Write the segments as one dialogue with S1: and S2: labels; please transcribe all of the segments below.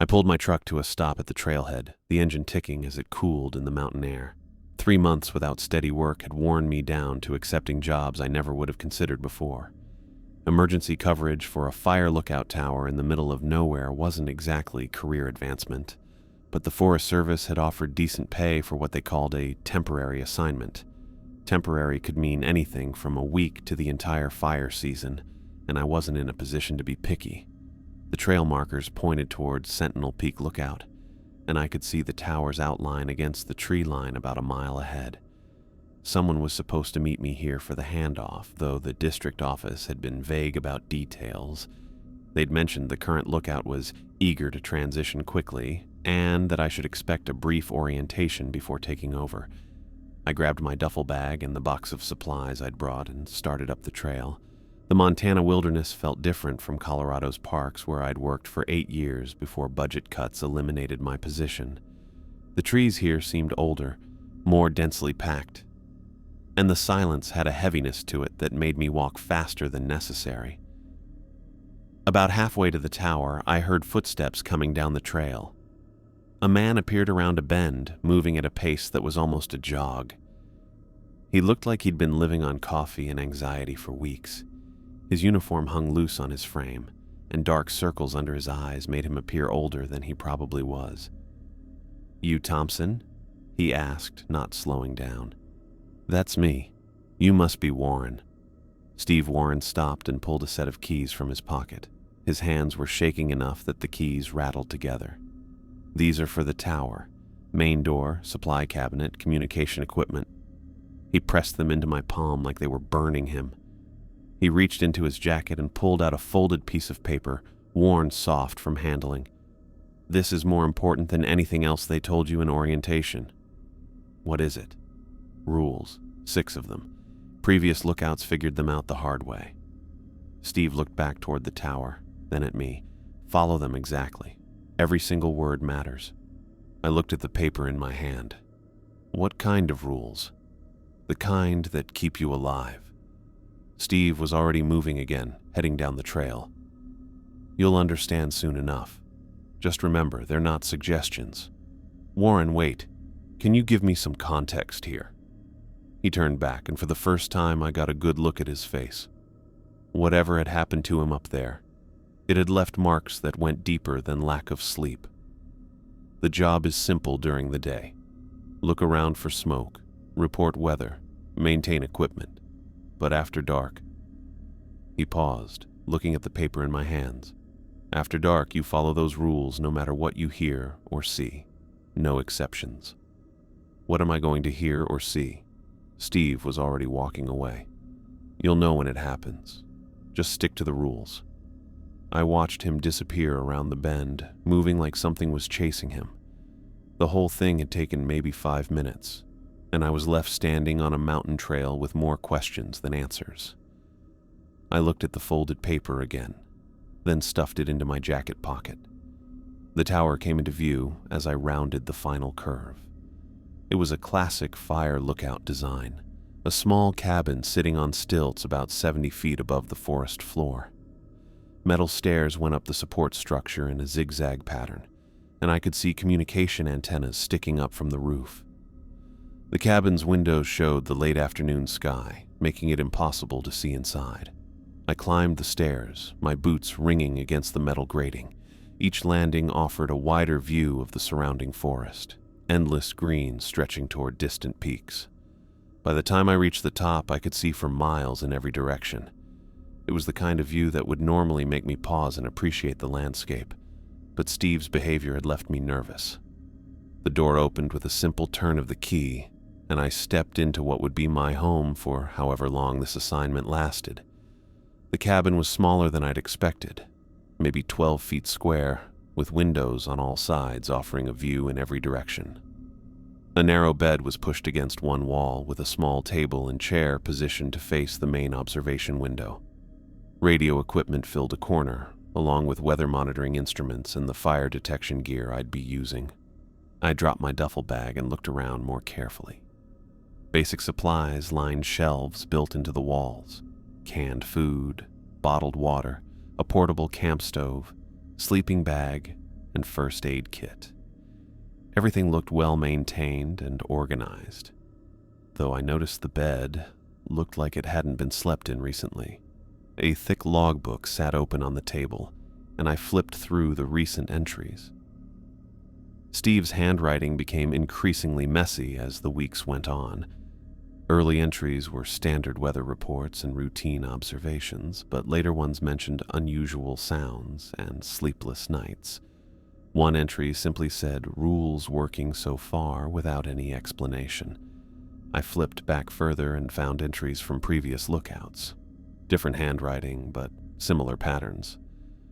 S1: I pulled my truck to a stop at the trailhead, the engine ticking as it cooled in the mountain air. 3 months without steady work had worn me down to accepting jobs I never would have considered before. Emergency coverage for a fire lookout tower in the middle of nowhere wasn't exactly career advancement, but the Forest Service had offered decent pay for what they called a temporary assignment. Temporary could mean anything from a week to the entire fire season, and I wasn't in a position to be picky. The trail markers pointed towards Sentinel Peak Lookout, and I could see the tower's outline against the tree line about a mile ahead. Someone was supposed to meet me here for the handoff, though the district office had been vague about details. They'd mentioned the current lookout was eager to transition quickly, and that I should expect a brief orientation before taking over. I grabbed my duffel bag and the box of supplies I'd brought and started up the trail. The Montana wilderness felt different from Colorado's parks, where I'd worked for 8 years before budget cuts eliminated my position. The trees here seemed older, more densely packed, and the silence had a heaviness to it that made me walk faster than necessary. About halfway to the tower, I heard footsteps coming down the trail. A man appeared around a bend, moving at a pace that was almost a jog. He looked like he'd been living on coffee and anxiety for weeks. His uniform hung loose on his frame, and dark circles under his eyes made him appear older than he probably was. "You Thompson?" he asked, not slowing down. "That's me. You must be Warren." Steve Warren stopped and pulled a set of keys from his pocket. His hands were shaking enough that the keys rattled together. "These are for the tower. Main door, supply cabinet, communication equipment." He pressed them into my palm like they were burning him. He reached into his jacket and pulled out a folded piece of paper, worn soft from handling. "This is more important than anything else they told you in orientation." "What is it?" "Rules. 6 of them. Previous lookouts figured them out the hard way." Steve looked back toward the tower, then at me. "Follow them exactly. Every single word matters." I looked at the paper in my hand. "What kind of rules?" "The kind that keep you alive." Steve was already moving again, heading down the trail. "You'll understand soon enough. Just remember, they're not suggestions." "Warren, wait. Can you give me some context here?" He turned back, and for the first time I got a good look at his face. Whatever had happened to him up there, it had left marks that went deeper than lack of sleep. "The job is simple during the day. Look around for smoke, report weather, maintain equipment. But after dark..." He paused, looking at the paper in my hands. "After dark, you follow those rules no matter what you hear or see. No exceptions." What am I going to hear or see? Steve was already walking away. "You'll know when it happens. Just stick to the rules." I watched him disappear around the bend, moving like something was chasing him. The whole thing had taken maybe 5 minutes, and I was left standing on a mountain trail with more questions than answers. I looked at the folded paper again, then stuffed it into my jacket pocket. The tower came into view as I rounded the final curve. It was a classic fire lookout design, a small cabin sitting on stilts about 70 feet above the forest floor. Metal stairs went up the support structure in a zigzag pattern, and I could see communication antennas sticking up from the roof. The cabin's windows showed the late afternoon sky, making it impossible to see inside. I climbed the stairs, my boots ringing against the metal grating. Each landing offered a wider view of the surrounding forest, endless green stretching toward distant peaks. By the time I reached the top, I could see for miles in every direction. It was the kind of view that would normally make me pause and appreciate the landscape, but Steve's behavior had left me nervous. The door opened with a simple turn of the key, and I stepped into what would be my home for however long this assignment lasted. The cabin was smaller than I'd expected, maybe 12 feet square, with windows on all sides offering a view in every direction. A narrow bed was pushed against one wall, with a small table and chair positioned to face the main observation window. Radio equipment filled a corner, along with weather monitoring instruments and the fire detection gear I'd be using. I dropped my duffel bag and looked around more carefully. Basic supplies lined shelves built into the walls. Canned food, bottled water, a portable camp stove, sleeping bag, and first aid kit. Everything looked well maintained and organized, though I noticed the bed looked like it hadn't been slept in recently. A thick logbook sat open on the table, and I flipped through the recent entries. Steve's handwriting became increasingly messy as the weeks went on. Early entries were standard weather reports and routine observations, but later ones mentioned unusual sounds and sleepless nights. One entry simply said, "Rules working so far," without any explanation. I flipped back further and found entries from previous lookouts. Different handwriting, but similar patterns.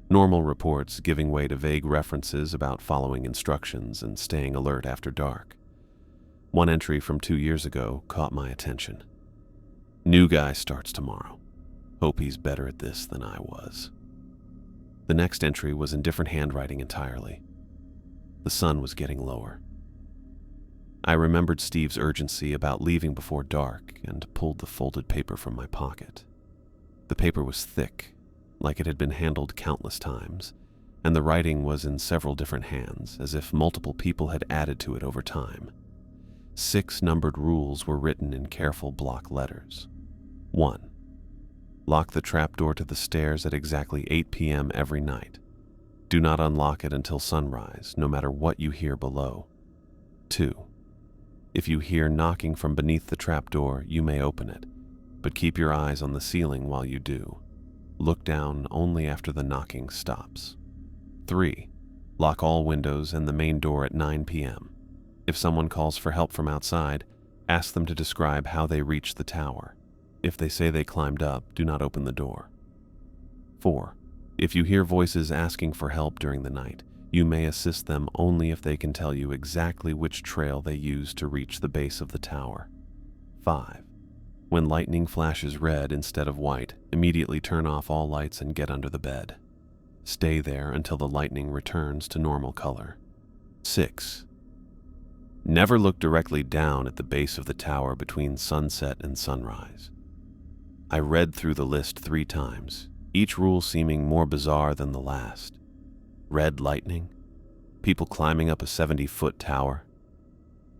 S1: Normal reports giving way to vague references about following instructions and staying alert after dark. One entry from 2 years ago caught my attention. "New guy starts tomorrow. Hope he's better at this than I was." The next entry was in different handwriting entirely. The sun was getting lower. I remembered Steve's urgency about leaving before dark and pulled the folded paper from my pocket. The paper was thick, like it had been handled countless times, and the writing was in several different hands, as if multiple people had added to it over time. 6 numbered rules were written in careful block letters. 1. Lock the trapdoor to the stairs at exactly 8 p.m. every night. Do not unlock it until sunrise, no matter what you hear below. 2. If you hear knocking from beneath the trapdoor, you may open it, but keep your eyes on the ceiling while you do. Look down only after the knocking stops. 3. Lock all windows and the main door at 9 p.m. If someone calls for help from outside, ask them to describe how they reached the tower. If they say they climbed up, do not open the door. 4. If you hear voices asking for help during the night, you may assist them only if they can tell you exactly which trail they used to reach the base of the tower. 5. When lightning flashes red instead of white, immediately turn off all lights and get under the bed. Stay there until the lightning returns to normal color. 6. Never look directly down at the base of the tower between sunset and sunrise. I read through the list 3 times, each rule seeming more bizarre than the last. Red lightning? People climbing up a 70-foot tower?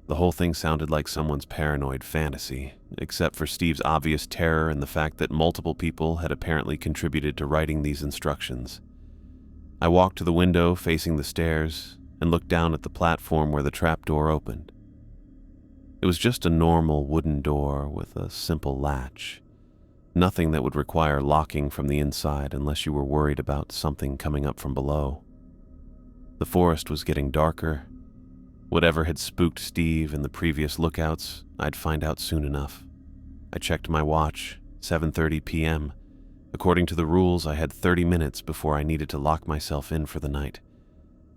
S1: The whole thing sounded like someone's paranoid fantasy, except for Steve's obvious terror and the fact that multiple people had apparently contributed to writing these instructions. I walked to the window facing the stairs and looked down at the platform where the trapdoor opened. It was just a normal wooden door with a simple latch. Nothing that would require locking from the inside unless you were worried about something coming up from below. The forest was getting darker. Whatever had spooked Steve in the previous lookouts, I'd find out soon enough. I checked my watch, 7:30 p.m. According to the rules, I had 30 minutes before I needed to lock myself in for the night.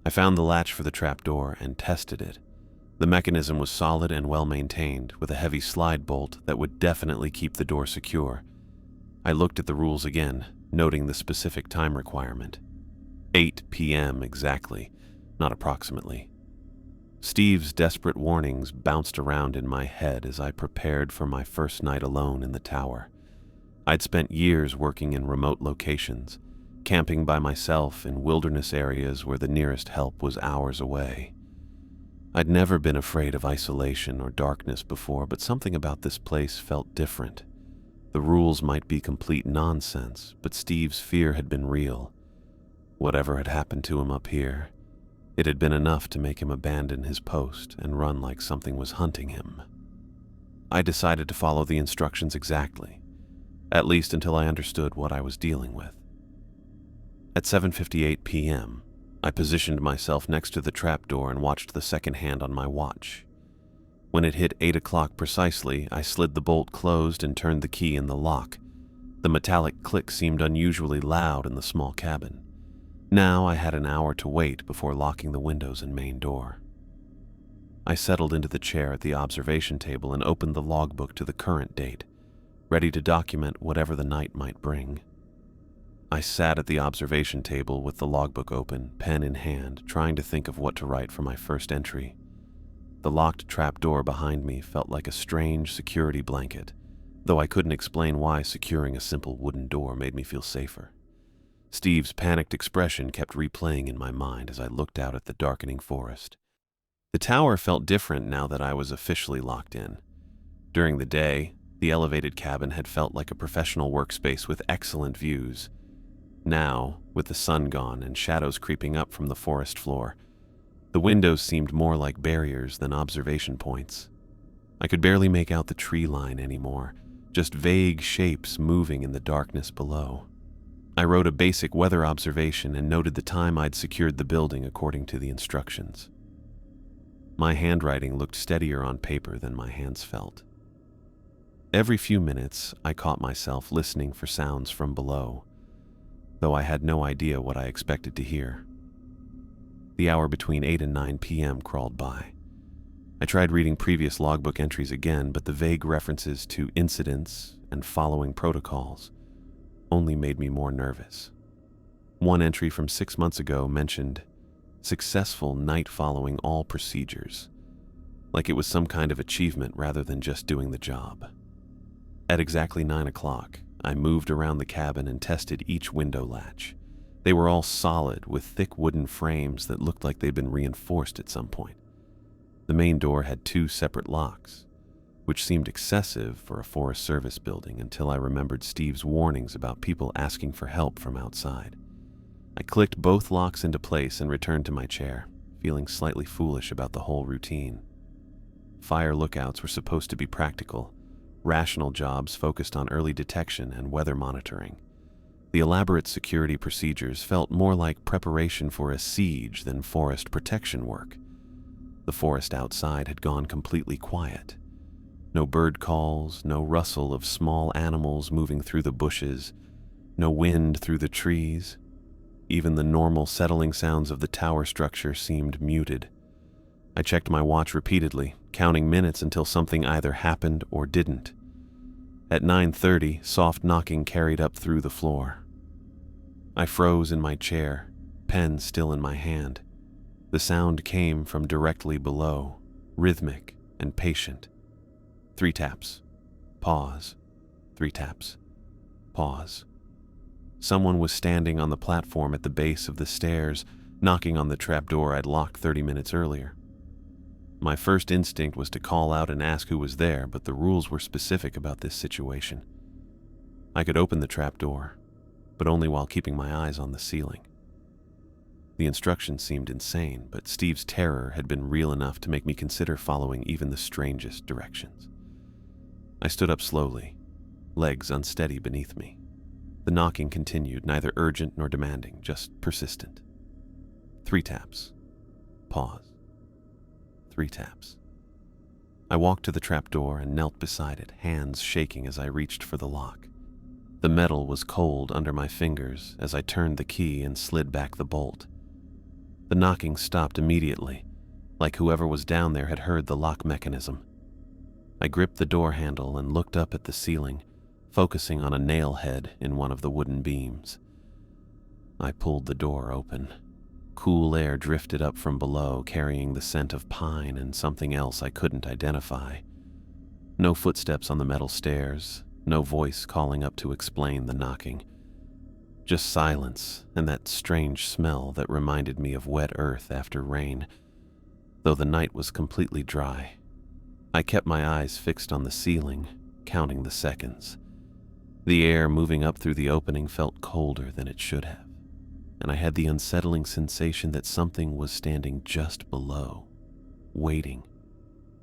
S1: I found the latch for the trapdoor and tested it. The mechanism was solid and well maintained, with a heavy slide bolt that would definitely keep the door secure. I looked at the rules again, noting the specific time requirement. 8 p.m. exactly, not approximately. Steve's desperate warnings bounced around in my head as I prepared for my first night alone in the tower. I'd spent years working in remote locations, camping by myself in wilderness areas where the nearest help was hours away. I'd never been afraid of isolation or darkness before, but something about this place felt different. The rules might be complete nonsense, but Steve's fear had been real. Whatever had happened to him up here, it had been enough to make him abandon his post and run like something was hunting him. I decided to follow the instructions exactly, at least until I understood what I was dealing with. At 7:58 p.m., I positioned myself next to the trapdoor and watched the second hand on my watch. When it hit 8 o'clock precisely, I slid the bolt closed and turned the key in the lock. The metallic click seemed unusually loud in the small cabin. Now I had an hour to wait before locking the windows and main door. I settled into the chair at the observation table and opened the logbook to the current date, ready to document whatever the night might bring. I sat at the observation table with the logbook open, pen in hand, trying to think of what to write for my first entry. The locked trapdoor behind me felt like a strange security blanket, though I couldn't explain why securing a simple wooden door made me feel safer. Steve's panicked expression kept replaying in my mind as I looked out at the darkening forest. The tower felt different now that I was officially locked in. During the day, the elevated cabin had felt like a professional workspace with excellent views. Now, with the sun gone and shadows creeping up from the forest floor, the windows seemed more like barriers than observation points. I could barely make out the tree line anymore, just vague shapes moving in the darkness below. I wrote a basic weather observation and noted the time I'd secured the building according to the instructions. My handwriting looked steadier on paper than my hands felt. Every few minutes, I caught myself listening for sounds from below, though I had no idea what I expected to hear. The hour between 8 and 9 p.m. crawled by. I tried reading previous logbook entries again, but the vague references to incidents and following protocols only made me more nervous. One entry from 6 months ago mentioned successful night following all procedures, like it was some kind of achievement rather than just doing the job. At exactly 9 o'clock, I moved around the cabin and tested each window latch. They were all solid, with thick wooden frames that looked like they'd been reinforced at some point. The main door had 2 separate locks, which seemed excessive for a Forest Service building until I remembered Steve's warnings about people asking for help from outside. I clicked both locks into place and returned to my chair, feeling slightly foolish about the whole routine. Fire lookouts were supposed to be practical, rational jobs focused on early detection and weather monitoring. The elaborate security procedures felt more like preparation for a siege than forest protection work. The forest outside had gone completely quiet. No bird calls, no rustle of small animals moving through the bushes, no wind through the trees. Even the normal settling sounds of the tower structure seemed muted. I checked my watch repeatedly, counting minutes until something either happened or didn't. At 9:30, soft knocking carried up through the floor. I froze in my chair, pen still in my hand. The sound came from directly below, rhythmic and patient. 3 taps. Pause. 3 taps. Pause. Someone was standing on the platform at the base of the stairs, knocking on the trapdoor I'd locked 30 minutes earlier. My first instinct was to call out and ask who was there, but the rules were specific about this situation. I could open the trapdoor, but only while keeping my eyes on the ceiling. The instructions seemed insane, but Steve's terror had been real enough to make me consider following even the strangest directions. I stood up slowly, legs unsteady beneath me. The knocking continued, neither urgent nor demanding, just persistent. 3 taps. Pause. 3 taps. I walked to the trapdoor and knelt beside it, hands shaking as I reached for the lock. The metal was cold under my fingers as I turned the key and slid back the bolt. The knocking stopped immediately, like whoever was down there had heard the lock mechanism. I gripped the door handle and looked up at the ceiling, focusing on a nail head in one of the wooden beams. I pulled the door open. Cool air drifted up from below, carrying the scent of pine and something else I couldn't identify. No footsteps on the metal stairs, no voice calling up to explain the knocking. Just silence and that strange smell that reminded me of wet earth after rain, though the night was completely dry. I kept my eyes fixed on the ceiling, counting the seconds. The air moving up through the opening felt colder than it should have, and I had the unsettling sensation that something was standing just below, waiting.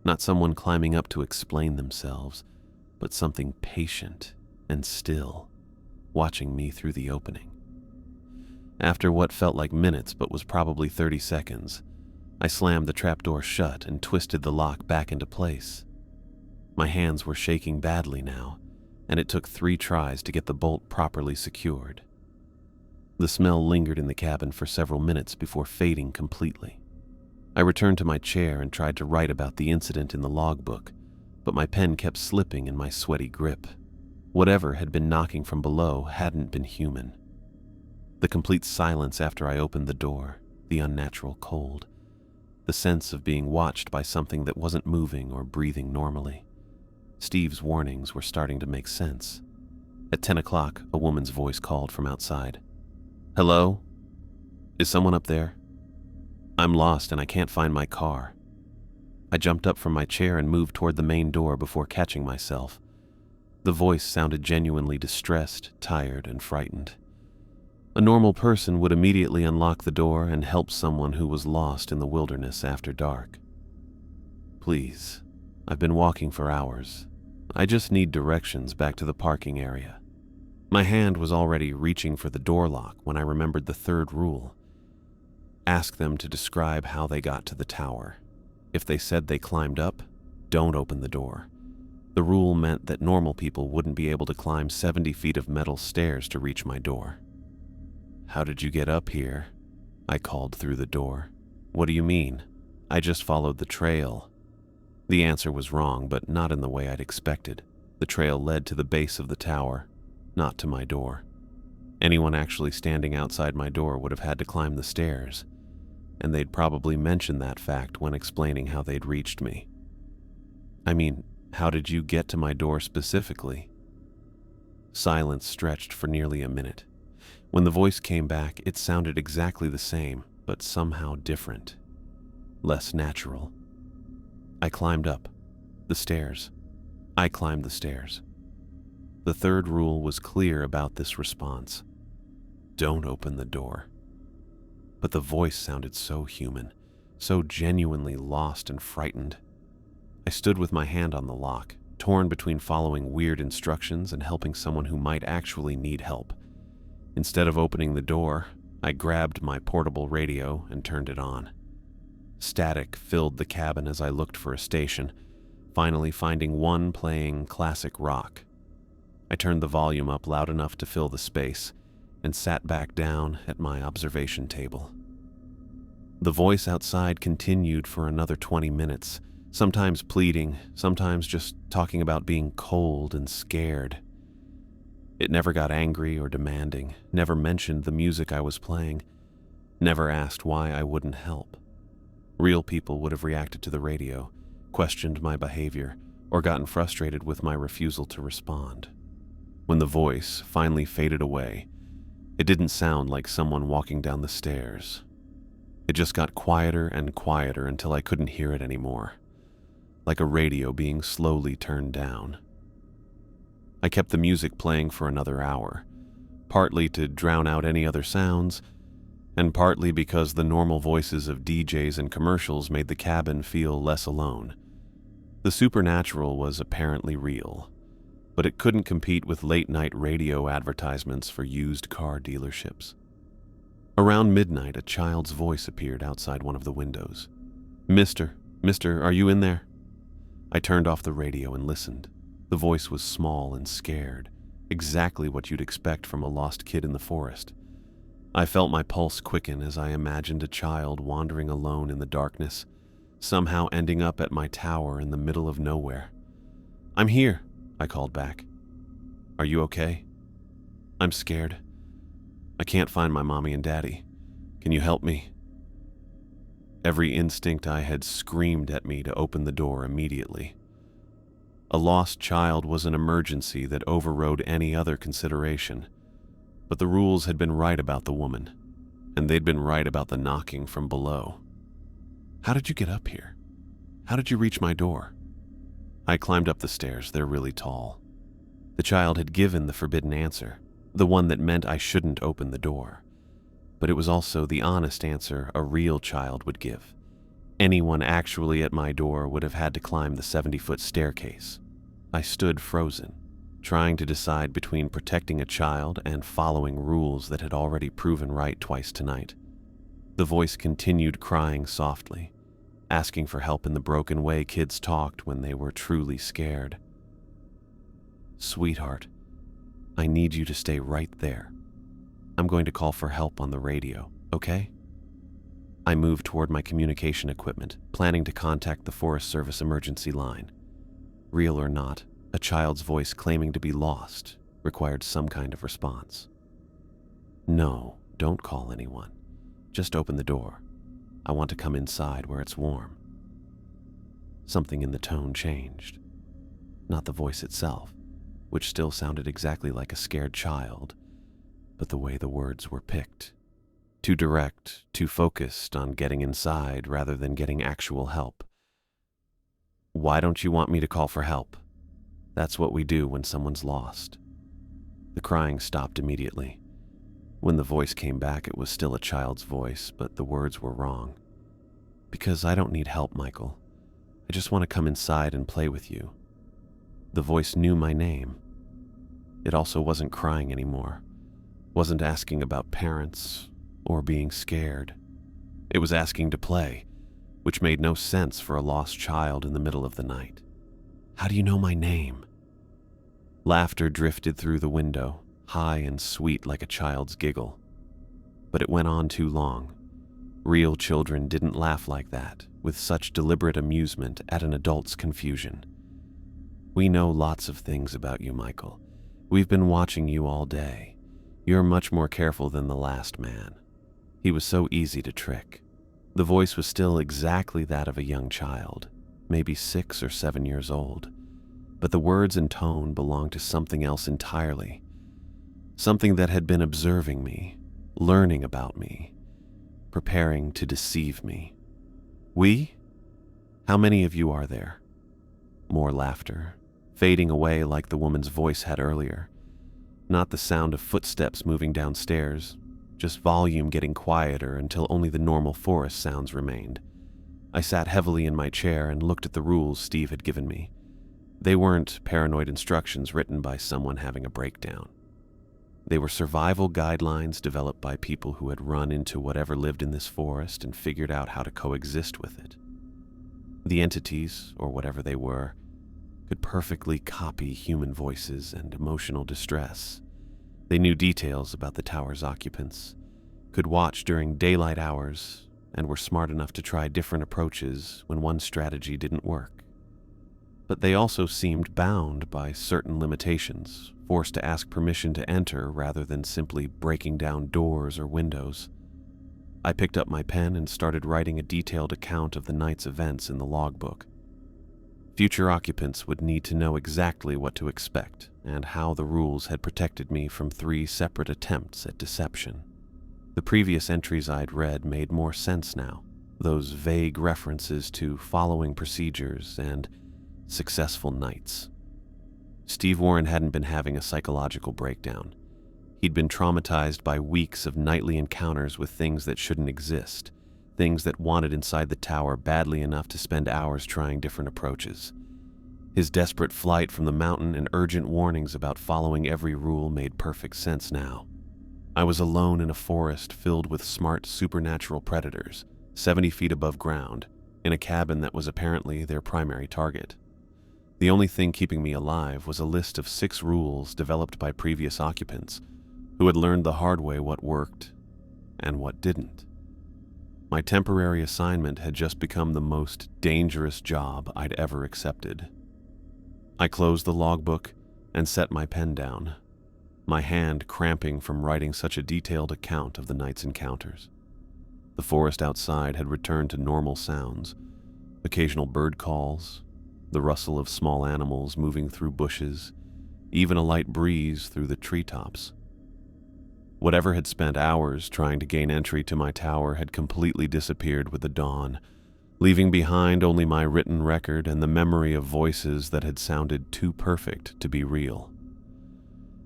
S1: Not someone climbing up to explain themselves, but something patient and still, watching me through the opening. After what felt like minutes but was probably 30 seconds, I slammed the trapdoor shut and twisted the lock back into place. My hands were shaking badly now, and it took 3 tries to get the bolt properly secured. The smell lingered in the cabin for several minutes before fading completely. I returned to my chair and tried to write about the incident in the logbook, but my pen kept slipping in my sweaty grip. Whatever had been knocking from below hadn't been human. The complete silence after I opened the door, the unnatural cold, the sense of being watched by something that wasn't moving or breathing normally. Steve's warnings were starting to make sense. At 10 o'clock, a woman's voice called from outside. Hello? Is someone up there? I'm lost and I can't find my car. I jumped up from my chair and moved toward the main door before catching myself. The voice sounded genuinely distressed, tired, and frightened. A normal person would immediately unlock the door and help someone who was lost in the wilderness after dark. Please, I've been walking for hours. I just need directions back to the parking area. My hand was already reaching for the door lock when I remembered the third rule. Ask them to describe how they got to the tower. If they said they climbed up, don't open the door. The rule meant that normal people wouldn't be able to climb 70 feet of metal stairs to reach my door. How did you get up here? I called through the door. What do you mean? I just followed the trail. The answer was wrong, but not in the way I'd expected. The trail led to the base of the tower, not to my door. Anyone actually standing outside my door would have had to climb the stairs, and they'd probably mention that fact when explaining how they'd reached me. I mean, how did you get to my door specifically? Silence stretched for nearly a minute. When the voice came back, it sounded exactly the same, but somehow different. Less natural. I climbed up. The stairs. I climbed the stairs. The third rule was clear about this response. Don't open the door. But the voice sounded so human, so genuinely lost and frightened. I stood with my hand on the lock, torn between following weird instructions and helping someone who might actually need help. Instead of opening the door, I grabbed my portable radio and turned it on. Static filled the cabin as I looked for a station, finally finding one playing classic rock. I turned the volume up loud enough to fill the space and sat back down at my observation table. The voice outside continued for another 20 minutes, sometimes pleading, sometimes just talking about being cold and scared. It never got angry or demanding, never mentioned the music I was playing, never asked why I wouldn't help. Real people would have reacted to the radio, questioned my behavior, or gotten frustrated with my refusal to respond. When the voice finally faded away, it didn't sound like someone walking down the stairs. It just got quieter and quieter until I couldn't hear it anymore, like a radio being slowly turned down. I kept the music playing for another hour, partly to drown out any other sounds, and partly because the normal voices of DJs and commercials made the cabin feel less alone. The supernatural was apparently real, but it couldn't compete with late-night radio advertisements for used car dealerships. Around midnight, a child's voice appeared outside one of the windows. Mister, are you in there?" I turned off the radio and listened. The voice was small and scared, exactly what you'd expect from a lost kid in the forest. I felt my pulse quicken as I imagined a child wandering alone in the darkness, somehow ending up at my tower in the middle of nowhere. "I'm here," I called back. "Are you okay?" "I'm scared. I can't find my mommy and daddy. Can you help me?" Every instinct I had screamed at me to open the door immediately. A lost child was an emergency that overrode any other consideration. But the rules had been right about the woman, and they'd been right about the knocking from below. "How did you get up here? How did you reach my door?" I climbed up the stairs. They're really tall. The child had given the forbidden answer, the one that meant I shouldn't open the door. But it was also the honest answer a real child would give. Anyone actually at my door would have had to climb the 70-foot staircase. I stood frozen, trying to decide between protecting a child and following rules that had already proven right twice tonight. The voice continued crying softly, asking for help in the broken way kids talked when they were truly scared. "Sweetheart, I need you to stay right there. I'm going to call for help on the radio, okay?" I moved toward my communication equipment, planning to contact the Forest Service emergency line. Real or not, a child's voice claiming to be lost required some kind of response. "No, don't call anyone. Just open the door. I want to come inside where it's warm." Something in the tone changed. Not the voice itself, which still sounded exactly like a scared child, but the way the words were picked. Too direct, too focused on getting inside rather than getting actual help. Why don't you want me to call for help? That's what we do when someone's lost. The crying stopped immediately. When the voice came back, it was still a child's voice, but the words were wrong. Because I don't need help, Michael. I just want to come inside and play with you. The voice knew my name. It also wasn't crying anymore, wasn't asking about parents or being scared. It was asking to play, which made no sense for a lost child in the middle of the night. How do you know my name? Laughter drifted through the window, high and sweet like a child's giggle. But it went on too long. Real children didn't laugh like that, with such deliberate amusement at an adult's confusion. We know lots of things about you, Michael. We've been watching you all day. You're much more careful than the last man. He was so easy to trick. The voice was still exactly that of a young child, maybe 6 or 7 years old. But the words and tone belonged to something else entirely. Something that had been observing me, learning about me, preparing to deceive me. We? How many of you are there? More laughter, fading away like the woman's voice had earlier. Not the sound of footsteps moving downstairs, just volume getting quieter until only the normal forest sounds remained. I sat heavily in my chair and looked at the rules Steve had given me. They weren't paranoid instructions written by someone having a breakdown. They were survival guidelines developed by people who had run into whatever lived in this forest and figured out how to coexist with it. The entities, or whatever they were, could perfectly copy human voices and emotional distress. They knew details about the tower's occupants, could watch during daylight hours, and were smart enough to try different approaches when one strategy didn't work. But they also seemed bound by certain limitations, forced to ask permission to enter rather than simply breaking down doors or windows. I picked up my pen and started writing a detailed account of the night's events in the logbook. Future occupants would need to know exactly what to expect and how the rules had protected me from 3 separate attempts at deception. The previous entries I'd read made more sense now, those vague references to following procedures and successful nights. Steve Warren hadn't been having a psychological breakdown. He'd been traumatized by weeks of nightly encounters with things that shouldn't exist, things that wanted inside the tower badly enough to spend hours trying different approaches. His desperate flight from the mountain and urgent warnings about following every rule made perfect sense now. I was alone in a forest filled with smart supernatural predators, 70 feet above ground, in a cabin that was apparently their primary target. The only thing keeping me alive was a list of 6 rules developed by previous occupants who had learned the hard way what worked and what didn't. My temporary assignment had just become the most dangerous job I'd ever accepted. I closed the logbook and set my pen down, my hand cramping from writing such a detailed account of the night's encounters. The forest outside had returned to normal sounds, occasional bird calls, the rustle of small animals moving through bushes, even a light breeze through the treetops. Whatever had spent hours trying to gain entry to my tower had completely disappeared with the dawn, leaving behind only my written record and the memory of voices that had sounded too perfect to be real.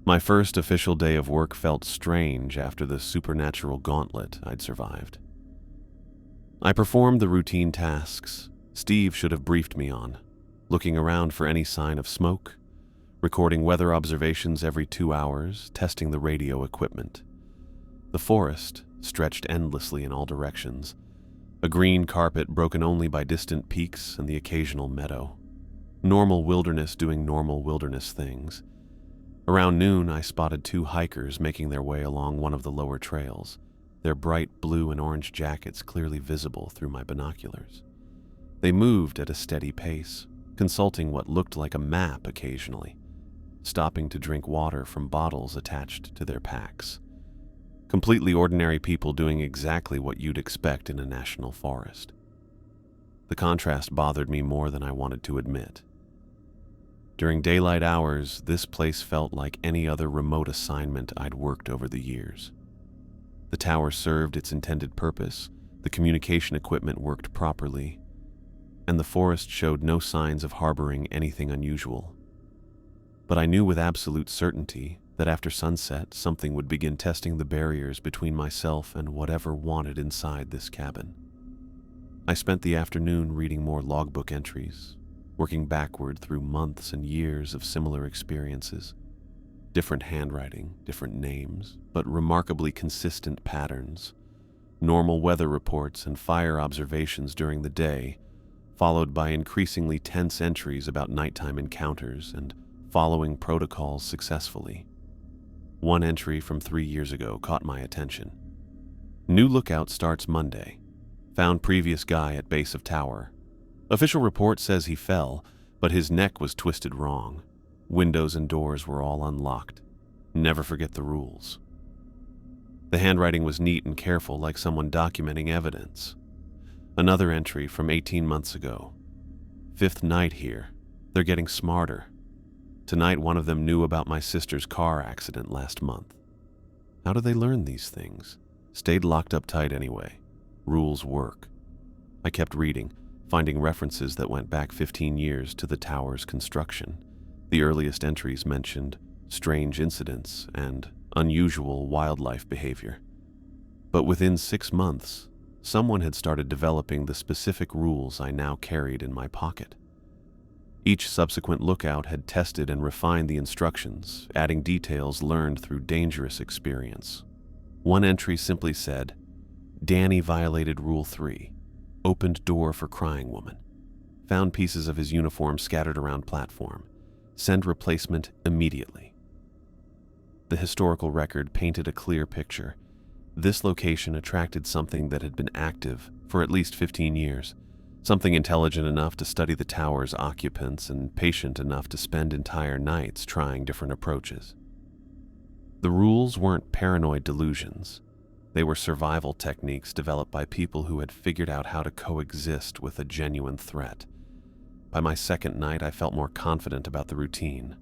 S1: My first official day of work felt strange after the supernatural gauntlet I'd survived. I performed the routine tasks Steve should have briefed me on, looking around for any sign of smoke, recording weather observations every 2 hours, testing the radio equipment. The forest stretched endlessly in all directions, a green carpet broken only by distant peaks and the occasional meadow. Normal wilderness doing normal wilderness things. Around noon, I spotted 2 hikers making their way along one of the lower trails, their bright blue and orange jackets clearly visible through my binoculars. They moved at a steady pace, consulting what looked like a map occasionally, stopping to drink water from bottles attached to their packs. Completely ordinary people doing exactly what you'd expect in a national forest. The contrast bothered me more than I wanted to admit. During daylight hours, this place felt like any other remote assignment I'd worked over the years. The tower served its intended purpose, the communication equipment worked properly, and the forest showed no signs of harboring anything unusual. But I knew with absolute certainty that after sunset, something would begin testing the barriers between myself and whatever wanted inside this cabin. I spent the afternoon reading more logbook entries, working backward through months and years of similar experiences. Different handwriting, different names, but remarkably consistent patterns. Normal weather reports and fire observations during the day, followed by increasingly tense entries about nighttime encounters and following protocols successfully. One entry from 3 years ago caught my attention. New lookout starts Monday. Found previous guy at base of tower. Official report says he fell, but his neck was twisted wrong. Windows and doors were all unlocked. Never forget the rules. The handwriting was neat and careful, like someone documenting evidence. Another entry from 18 months ago. 5th night here. They're getting smarter. Tonight, one of them knew about my sister's car accident last month. How do they learn these things? Stayed locked up tight anyway. Rules work. I kept reading, finding references that went back 15 years to the tower's construction. The earliest entries mentioned strange incidents and unusual wildlife behavior. But within 6 months, someone had started developing the specific rules I now carried in my pocket. Each subsequent lookout had tested and refined the instructions, adding details learned through dangerous experience. One entry simply said, Danny violated Rule 3, opened door for crying woman, found pieces of his uniform scattered around platform, send replacement immediately. The historical record painted a clear picture. This location attracted something that had been active for at least 15 years, something intelligent enough to study the tower's occupants and patient enough to spend entire nights trying different approaches. The rules weren't paranoid delusions. They were survival techniques developed by people who had figured out how to coexist with a genuine threat. By my second night, I felt more confident about the routine.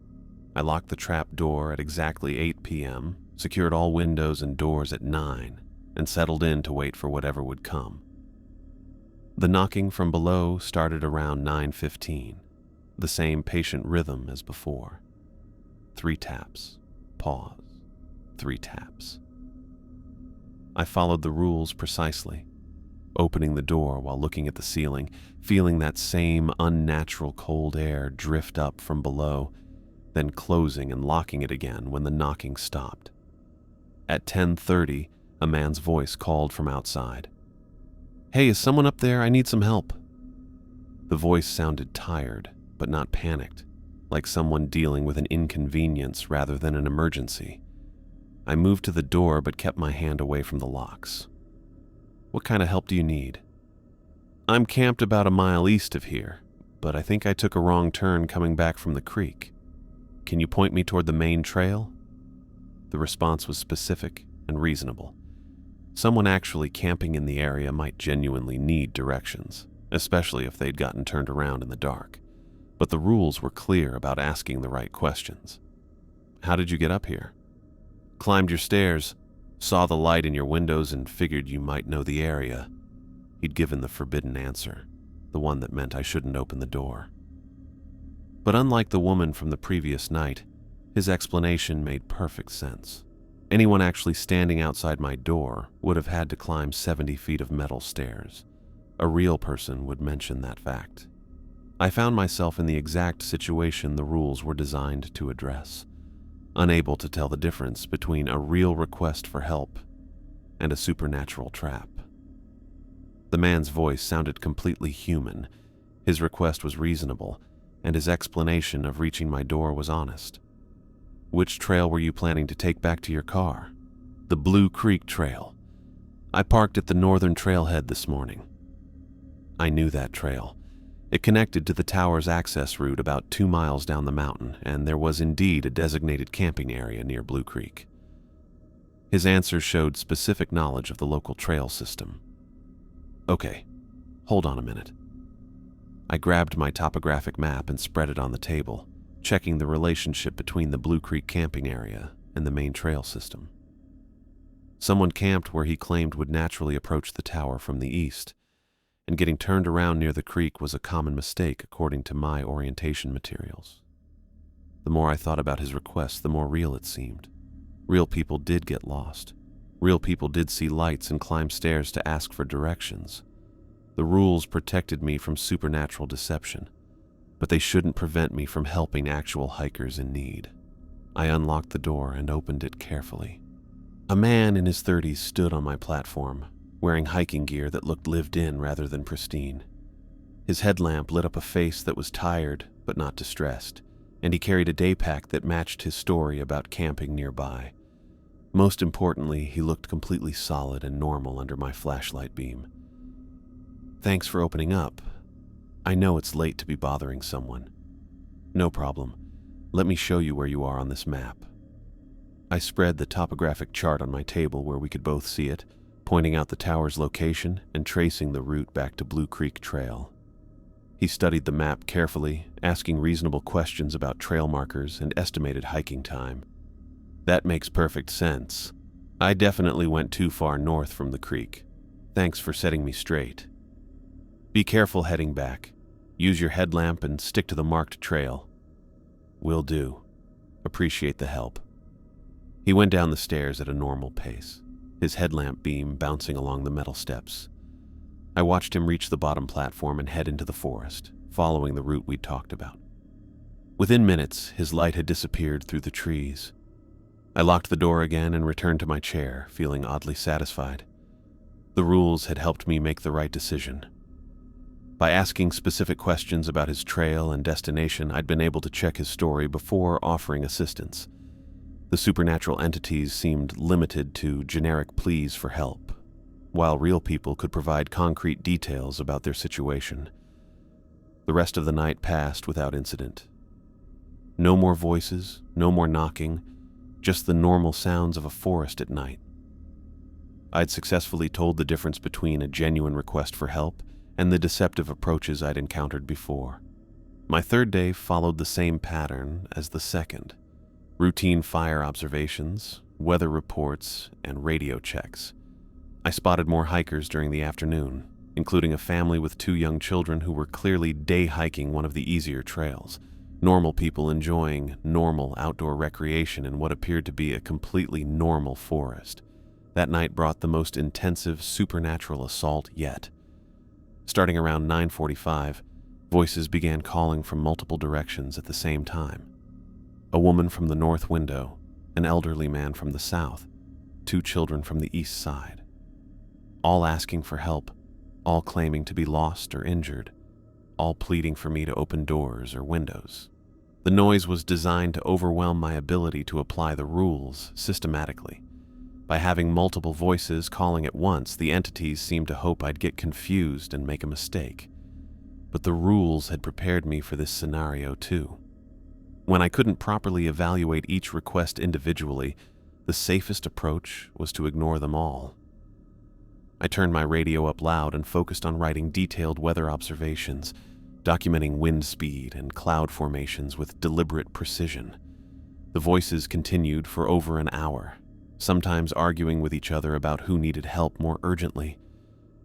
S1: I locked the trap door at exactly 8 p.m., secured all windows and doors at 9, and settled in to wait for whatever would come. The knocking from below started around 9:15, the same patient rhythm as before. 3 taps, pause, 3 taps. I followed the rules precisely, opening the door while looking at the ceiling, feeling that same unnatural cold air drift up from below, then closing and locking it again when the knocking stopped. At 10:30, a man's voice called from outside. Hey, is someone up there? I need some help. The voice sounded tired, but not panicked, like someone dealing with an inconvenience rather than an emergency. I moved to the door but kept my hand away from the locks. What kind of help do you need? I'm camped about a mile east of here, but I think I took a wrong turn coming back from the creek. Can you point me toward the main trail? The response was specific and reasonable. Someone actually camping in the area might genuinely need directions, especially if they'd gotten turned around in the dark. But the rules were clear about asking the right questions. How did you get up here? Climbed your stairs, saw the light in your windows and figured you might know the area. He'd given the forbidden answer, the one that meant I shouldn't open the door. But unlike the woman from the previous night, his explanation made perfect sense. Anyone actually standing outside my door would have had to climb 70 feet of metal stairs. A real person would mention that fact. I found myself in the exact situation the rules were designed to address, unable to tell the difference between a real request for help and a supernatural trap. The man's voice sounded completely human. His request was reasonable, and his explanation of reaching my door was honest. Which trail were you planning to take back to your car? The Blue Creek Trail. I parked at the northern trailhead this morning. I knew that trail. It connected to the tower's access route about 2 miles down the mountain, and there was indeed a designated camping area near Blue Creek. His answer showed specific knowledge of the local trail system. Okay, hold on a minute. I grabbed my topographic map and spread it on the table, checking the relationship between the Blue Creek camping area and the main trail system. Someone camped where he claimed would naturally approach the tower from the east, and getting turned around near the creek was a common mistake according to my orientation materials. The more I thought about his request, the more real it seemed. Real people did get lost. Real people did see lights and climb stairs to ask for directions. The rules protected me from supernatural deception, but they shouldn't prevent me from helping actual hikers in need. I unlocked the door and opened it carefully. A man in his 30s stood on my platform, wearing hiking gear that looked lived in rather than pristine. His headlamp lit up a face that was tired but not distressed, and he carried a day pack that matched his story about camping nearby. Most importantly, he looked completely solid and normal under my flashlight beam. "Thanks for opening up. I know it's late to be bothering someone." "No problem. Let me show you where you are on this map." I spread the topographic chart on my table where we could both see it, pointing out the tower's location and tracing the route back to Blue Creek Trail. He studied the map carefully, asking reasonable questions about trail markers and estimated hiking time. "That makes perfect sense. I definitely went too far north from the creek. Thanks for setting me straight. Be careful heading back. Use your headlamp and stick to the marked trail." "Will do. Appreciate the help." He went down the stairs at a normal pace, his headlamp beam bouncing along the metal steps. I watched him reach the bottom platform and head into the forest, following the route we'd talked about. Within minutes, his light had disappeared through the trees. I locked the door again and returned to my chair, feeling oddly satisfied. The rules had helped me make the right decision. By asking specific questions about his trail and destination, I'd been able to check his story before offering assistance. The supernatural entities seemed limited to generic pleas for help, while real people could provide concrete details about their situation. The rest of the night passed without incident. No more voices, no more knocking, just the normal sounds of a forest at night. I'd successfully told the difference between a genuine request for help and the deceptive approaches I'd encountered before. My third day followed the same pattern as the second. Routine fire observations, weather reports, and radio checks. I spotted more hikers during the afternoon, including a family with 2 young children who were clearly day hiking one of the easier trails. Normal people enjoying normal outdoor recreation in what appeared to be a completely normal forest. That night brought the most intensive supernatural assault yet. Starting around 9:45, voices began calling from multiple directions at the same time. A woman from the north window, an elderly man from the south, 2 children from the east side. All asking for help, all claiming to be lost or injured, all pleading for me to open doors or windows. The noise was designed to overwhelm my ability to apply the rules systematically. By having multiple voices calling at once, the entities seemed to hope I'd get confused and make a mistake. But the rules had prepared me for this scenario too. When I couldn't properly evaluate each request individually, the safest approach was to ignore them all. I turned my radio up loud and focused on writing detailed weather observations, documenting wind speed and cloud formations with deliberate precision. The voices continued for over an hour, sometimes arguing with each other about who needed help more urgently,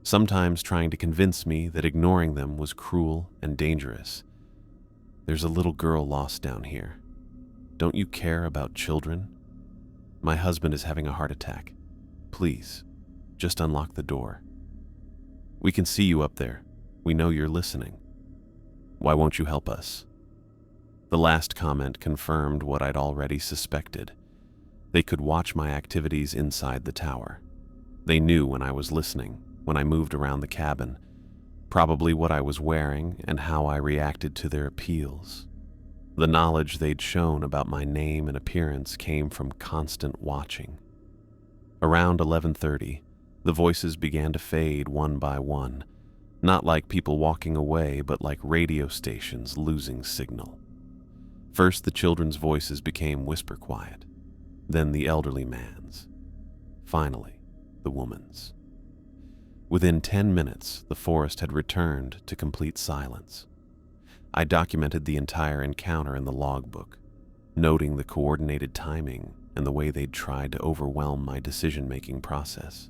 S1: sometimes trying to convince me that ignoring them was cruel and dangerous. "There's a little girl lost down here. Don't you care about children? My husband is having a heart attack. Please, just unlock the door. We can see you up there. We know you're listening. Why won't you help us?" The last comment confirmed what I'd already suspected. They could watch my activities inside the tower. They knew when I was listening, when I moved around the cabin, probably what I was wearing and how I reacted to their appeals. The knowledge they'd shown about my name and appearance came from constant watching. Around 11:30, the voices began to fade one by one, not like people walking away, but like radio stations losing signal. First, the children's voices became whisper quiet, then the elderly man's, finally, the woman's. Within 10 minutes, the forest had returned to complete silence. I documented the entire encounter in the logbook, noting the coordinated timing and the way they'd tried to overwhelm my decision-making process.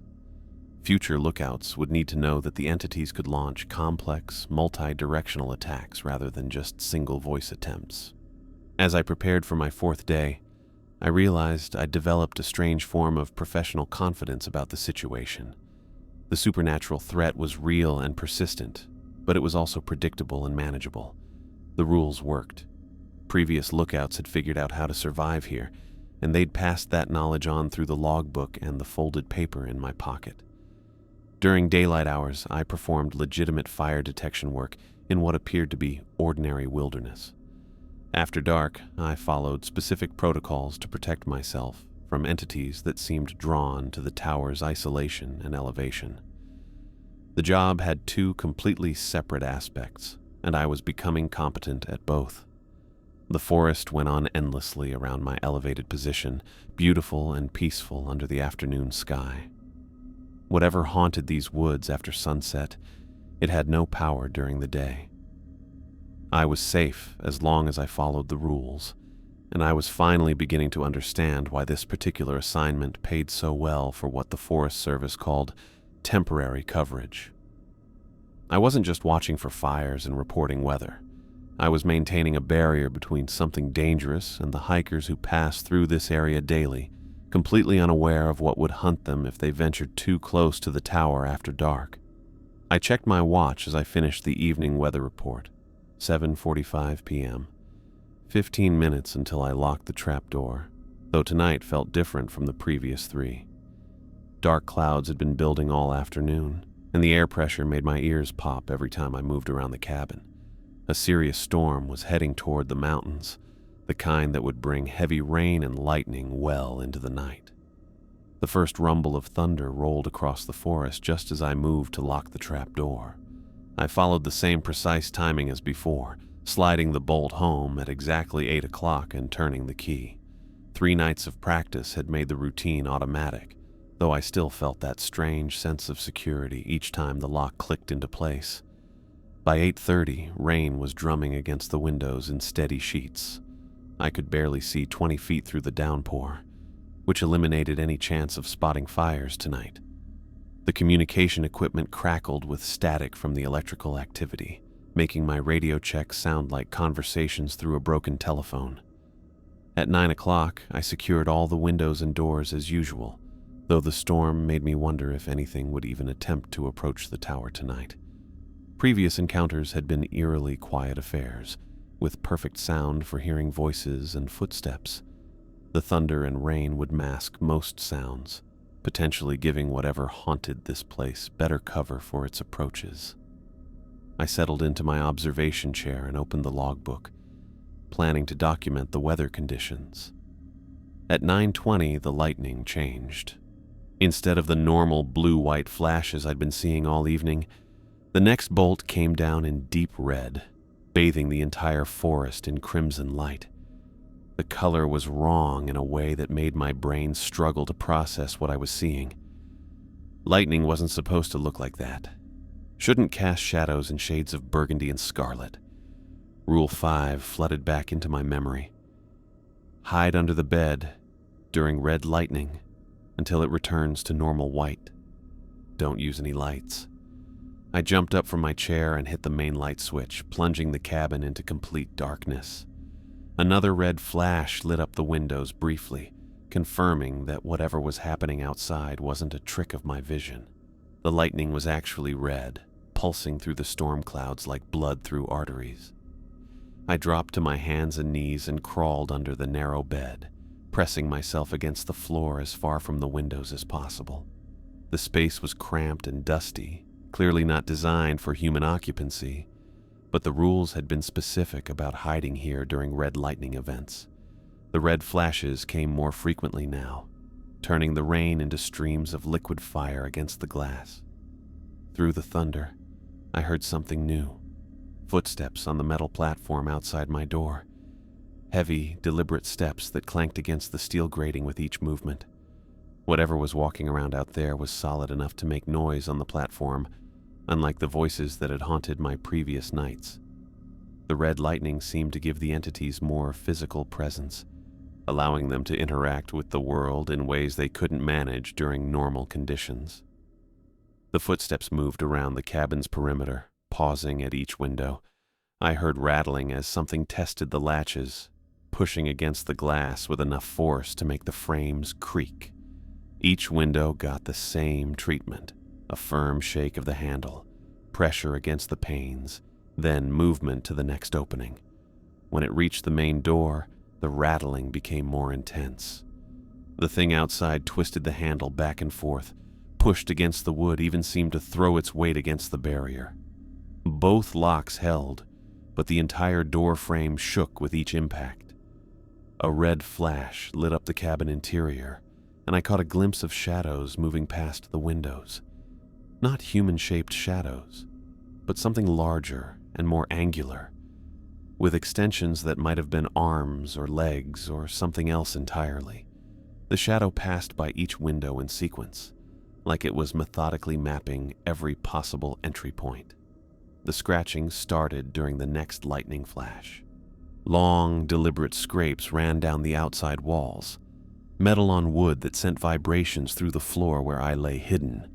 S1: Future lookouts would need to know that the entities could launch complex, multi-directional attacks rather than just single-voice attempts. As I prepared for my fourth day, I realized I'd developed a strange form of professional confidence about the situation. The supernatural threat was real and persistent, but it was also predictable and manageable. The rules worked. Previous lookouts had figured out how to survive here, and they'd passed that knowledge on through the logbook and the folded paper in my pocket. During daylight hours, I performed legitimate fire detection work in what appeared to be ordinary wilderness. After dark, I followed specific protocols to protect myself from entities that seemed drawn to the tower's isolation and elevation. The job had two completely separate aspects, and I was becoming competent at both. The forest went on endlessly around my elevated position, beautiful and peaceful under the afternoon sky. Whatever haunted these woods after sunset, it had no power during the day. I was safe as long as I followed the rules, and I was finally beginning to understand why this particular assignment paid so well for what the Forest Service called temporary coverage. I wasn't just watching for fires and reporting weather. I was maintaining a barrier between something dangerous and the hikers who pass through this area daily, completely unaware of what would hunt them if they ventured too close to the tower after dark. I checked my watch as I finished the evening weather report. 7:45 p.m. 15 minutes until I locked the trapdoor, though tonight felt different from the previous 3. Dark clouds had been building all afternoon, and the air pressure made my ears pop every time I moved around the cabin. A serious storm was heading toward the mountains, the kind that would bring heavy rain and lightning well into the night. The first rumble of thunder rolled across the forest just as I moved to lock the trapdoor. I followed the same precise timing as before, sliding the bolt home at exactly 8 o'clock and turning the key. 3 nights of practice had made the routine automatic, though I still felt that strange sense of security each time the lock clicked into place. By 8:30, rain was drumming against the windows in steady sheets. I could barely see 20 feet through the downpour, which eliminated any chance of spotting fires tonight. The communication equipment crackled with static from the electrical activity, making my radio checks sound like conversations through a broken telephone. At 9 o'clock, I secured all the windows and doors as usual, though the storm made me wonder if anything would even attempt to approach the tower tonight. Previous encounters had been eerily quiet affairs, with perfect sound for hearing voices and footsteps. The thunder and rain would mask most sounds, potentially giving whatever haunted this place better cover for its approaches. I settled into my observation chair and opened the logbook, planning to document the weather conditions. At 9:20, the lightning changed. Instead of the normal blue-white flashes I'd been seeing all evening, the next bolt came down in deep red, bathing the entire forest in crimson light. The color was wrong in a way that made my brain struggle to process what I was seeing. Lightning wasn't supposed to look like that. Shouldn't cast shadows in shades of burgundy and scarlet. Rule 5 flooded back into my memory. Hide under the bed during red lightning until it returns to normal white. Don't use any lights. I jumped up from my chair and hit the main light switch, plunging the cabin into complete darkness. Another red flash lit up the windows briefly, confirming that whatever was happening outside wasn't a trick of my vision. The lightning was actually red, pulsing through the storm clouds like blood through arteries. I dropped to my hands and knees and crawled under the narrow bed, pressing myself against the floor as far from the windows as possible. The space was cramped and dusty, clearly not designed for human occupancy, but the rules had been specific about hiding here during red lightning events. The red flashes came more frequently now, turning the rain into streams of liquid fire against the glass. Through the thunder, I heard something new. Footsteps on the metal platform outside my door. Heavy, deliberate steps that clanked against the steel grating with each movement. Whatever was walking around out there was solid enough to make noise on the platform, unlike the voices that had haunted my previous nights. The red lightning seemed to give the entities more physical presence, allowing them to interact with the world in ways they couldn't manage during normal conditions. The footsteps moved around the cabin's perimeter, pausing at each window. I heard rattling as something tested the latches, pushing against the glass with enough force to make the frames creak. Each window got the same treatment, a firm shake of the handle, pressure against the panes, then movement to the next opening. When it reached the main door, the rattling became more intense. The thing outside twisted the handle back and forth, pushed against the wood, even seemed to throw its weight against the barrier. Both locks held, but the entire door frame shook with each impact. A red flash lit up the cabin interior, and I caught a glimpse of shadows moving past the windows. Not human-shaped shadows, but something larger and more angular, with extensions that might have been arms or legs or something else entirely. The shadow passed by each window in sequence, like it was methodically mapping every possible entry point. The scratching started during the next lightning flash. Long, deliberate scrapes ran down the outside walls, metal on wood that sent vibrations through the floor where I lay hidden.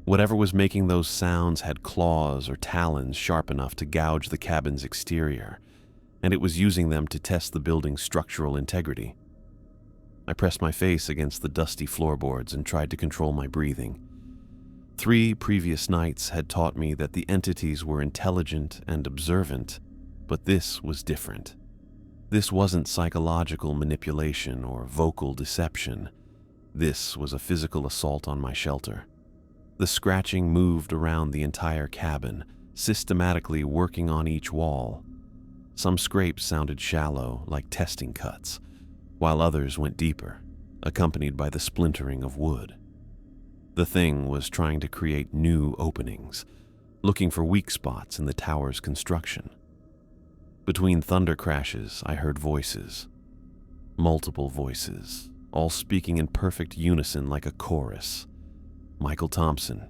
S1: Whatever was making those sounds had claws or talons sharp enough to gouge the cabin's exterior, and it was using them to test the building's structural integrity. I pressed my face against the dusty floorboards and tried to control my breathing. 3 previous nights had taught me that the entities were intelligent and observant, but this was different. This wasn't psychological manipulation or vocal deception. This was a physical assault on my shelter. The scratching moved around the entire cabin, systematically working on each wall. Some scrapes sounded shallow, like testing cuts, while others went deeper, accompanied by the splintering of wood. The thing was trying to create new openings, looking for weak spots in the tower's construction. Between thunder crashes, I heard voices. Multiple voices, all speaking in perfect unison like a chorus. Michael Thompson,